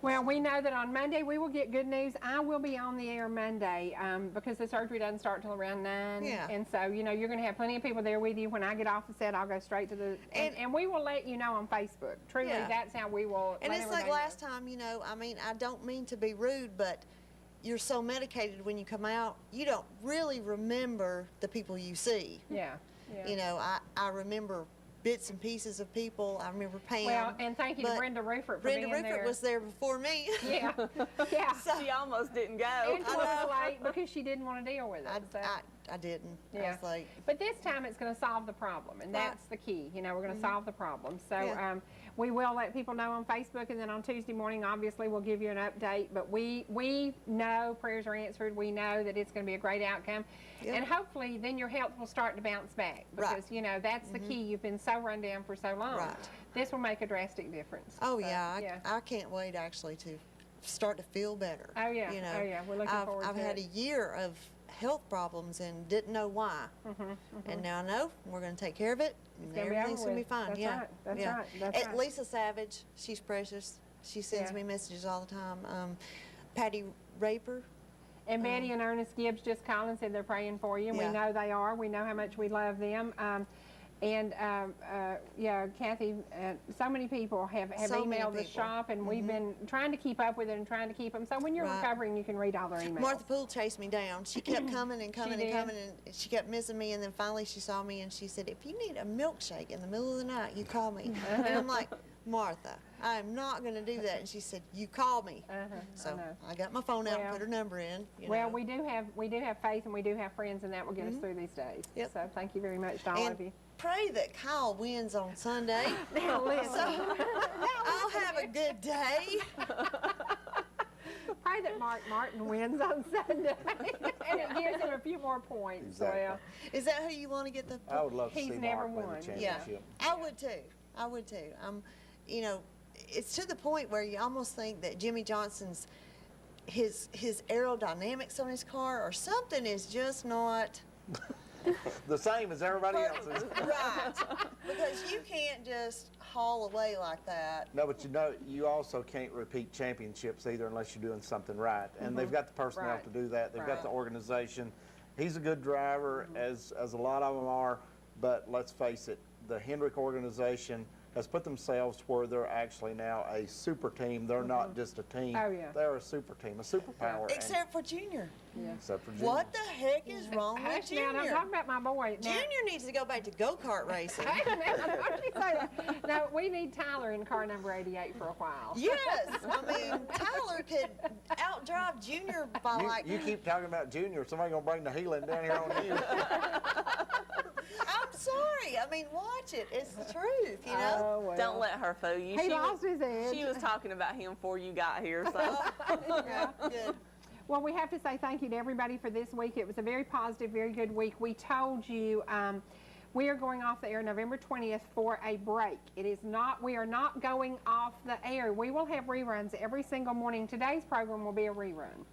Well, we know that on Monday we will get good news. I will be on the air Monday because the surgery doesn't start till around 9. Yeah. And so, you know, you're going to have plenty of people there with you. When I get off the set, I'll go straight to the... And we will let you know on Facebook. Truly, Yeah. that's how we will And let it's like everybody last time, you know, I mean, I don't mean to be rude, but you're so medicated when you come out, you don't really remember the people you see. know. Yeah. Yeah. You know, I remember bits and pieces of people. I remember Pam. Well, and thank you to but Brenda Ruffert for Brenda being there. Ruffert was there before me. Yeah. Yeah. She almost didn't go. And she was late because she didn't want to deal with it. so. I didn't. I Yeah. was like, But this time it's going to solve the problem, and that's the key. You know, we're going to solve the problem. So Yeah. we will let people know on Facebook, and then on Tuesday morning, obviously, we'll give you an update. But we know prayers are answered. We know that it's going to be a great outcome. Yep. And hopefully then your health will start to bounce back because, Right. you know, that's the key. You've been so run down for so long. Right. This will make a drastic difference. oh So, yeah, I can't wait actually to start to feel better. Oh, yeah. You know, Oh, yeah. We're looking forward I've to had it. a year of health problems and didn't know why. And now I know we're going to take care of it. And gonna be everything's over going to be with. fine. That's yeah. right. That's yeah. right. That's right. Lisa Savage, she's precious. She sends Yeah. me messages all the time. Patty Raper. And Betty and Ernest Gibbs just called and said they're praying for you. And Yeah. we know they are. We know how much we love them. Yeah, Kathy, so many people have So many emailed the people. shop, and we've been trying to keep up with it and trying to keep them. So when you're Right. recovering, you can read all their emails. Martha Poole chased me down. She kept coming and coming and did? coming, and she kept missing me. And then finally, she saw me and she said, "If you need a milkshake in the middle of the night, you call me." And I'm like, "Martha, I am not going to do that." And she said, "You call me." So know. I got my phone out, Well- put her number in. You Well, know. we do have faith, and we do have friends, and that will get us through these days. Yep. So thank you very much to all of and you. pray that Kyle wins on Sunday. Now listen, I'll have a good day. pray that Mark Martin wins on Sunday, and it gives him a few more points. Exactly. Well, Is that who you want to get the? I would love to He's see never Mark win won. the Yeah. championship. I would too. I would too. you know, it's to the point where you almost think that Jimmy Johnson's, his aerodynamics on his car or something is just not The same as everybody else's. right. Because you can't just haul away like that. No, but you know, you also can't repeat championships either unless you're doing something right. And they've got the personnel Right. to do that. They've got Right. the organization. He's a good driver, as a lot of them are, but let's face it, the Hendrick organization has put themselves where they're actually now a super team. They're not just a team. Oh, yeah. They're a super team, a superpower. and- Except for Junior. except for Junior. What the heck is wrong with Hush now, don't Junior? talk about my boy. Now- Junior needs to go back to go-kart racing. Hey, now, don't you say that. No, we need Tyler in car number 88 for a while. Yes, I mean, Tyler could outdrive Junior by like, You keep talking about Junior. Somebody gonna bring the healing down here on you. I'm sorry. I mean, watch it. It's the truth, you know? Oh, well. Don't let her fool you. He lost his edge. She was talking about him before you got here, so. Yeah, good. Well, we have to say thank you to everybody for this week. It was a very positive, very good week. We told you we are going off the air November 20th for a break. We are not going off the air. We will have reruns every single morning. Today's program will be a rerun.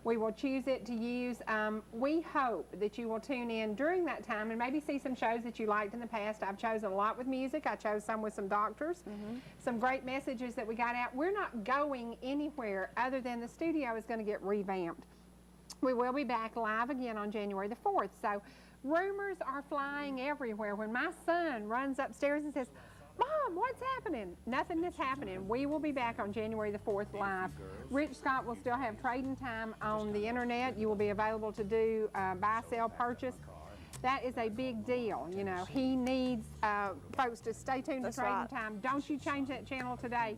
We will choose it to use. We hope that you will tune in during that time and maybe see some shows that you liked in the past. I've chosen a lot with music. I chose some with some doctors. Some great messages that we got out. We're not going anywhere other than the studio is going to get revamped. We will be back live again on January the 4th. So rumors are flying everywhere. When my son runs upstairs and says, Mom, what's happening? Nothing is happening. We will be back on January the 4th live. Rich Scott will still have trading time on the internet. You will be available to do buy, sell, purchase. That is a big deal. You know, he needs folks to stay tuned That's to trading right. time. Don't you change that channel today.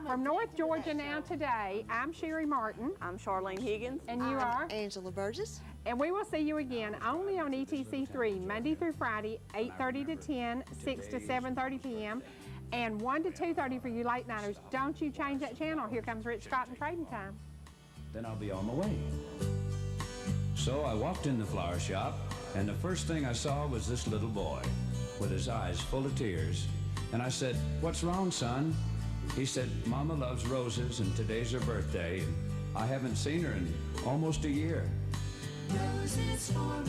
From North Georgia now today, I'm Cherie Martin. I'm Charlene Higgins. And you are? Angela Burgess. And we will see you again only on ETC3, Monday through Friday, 8:30 to 10, 6 to 7:30 p.m., and 1 to 2:30 for you late nighters. Don't you change that channel. Here comes Rich Scott and Trading Time. Then I'll be on my way. So I walked in the flower shop, and the first thing I saw was this little boy with his eyes full of tears. And I said, "What's wrong, son?" He said, "Mama loves roses, and today's her birthday, and I haven't seen her in almost a year." Roses for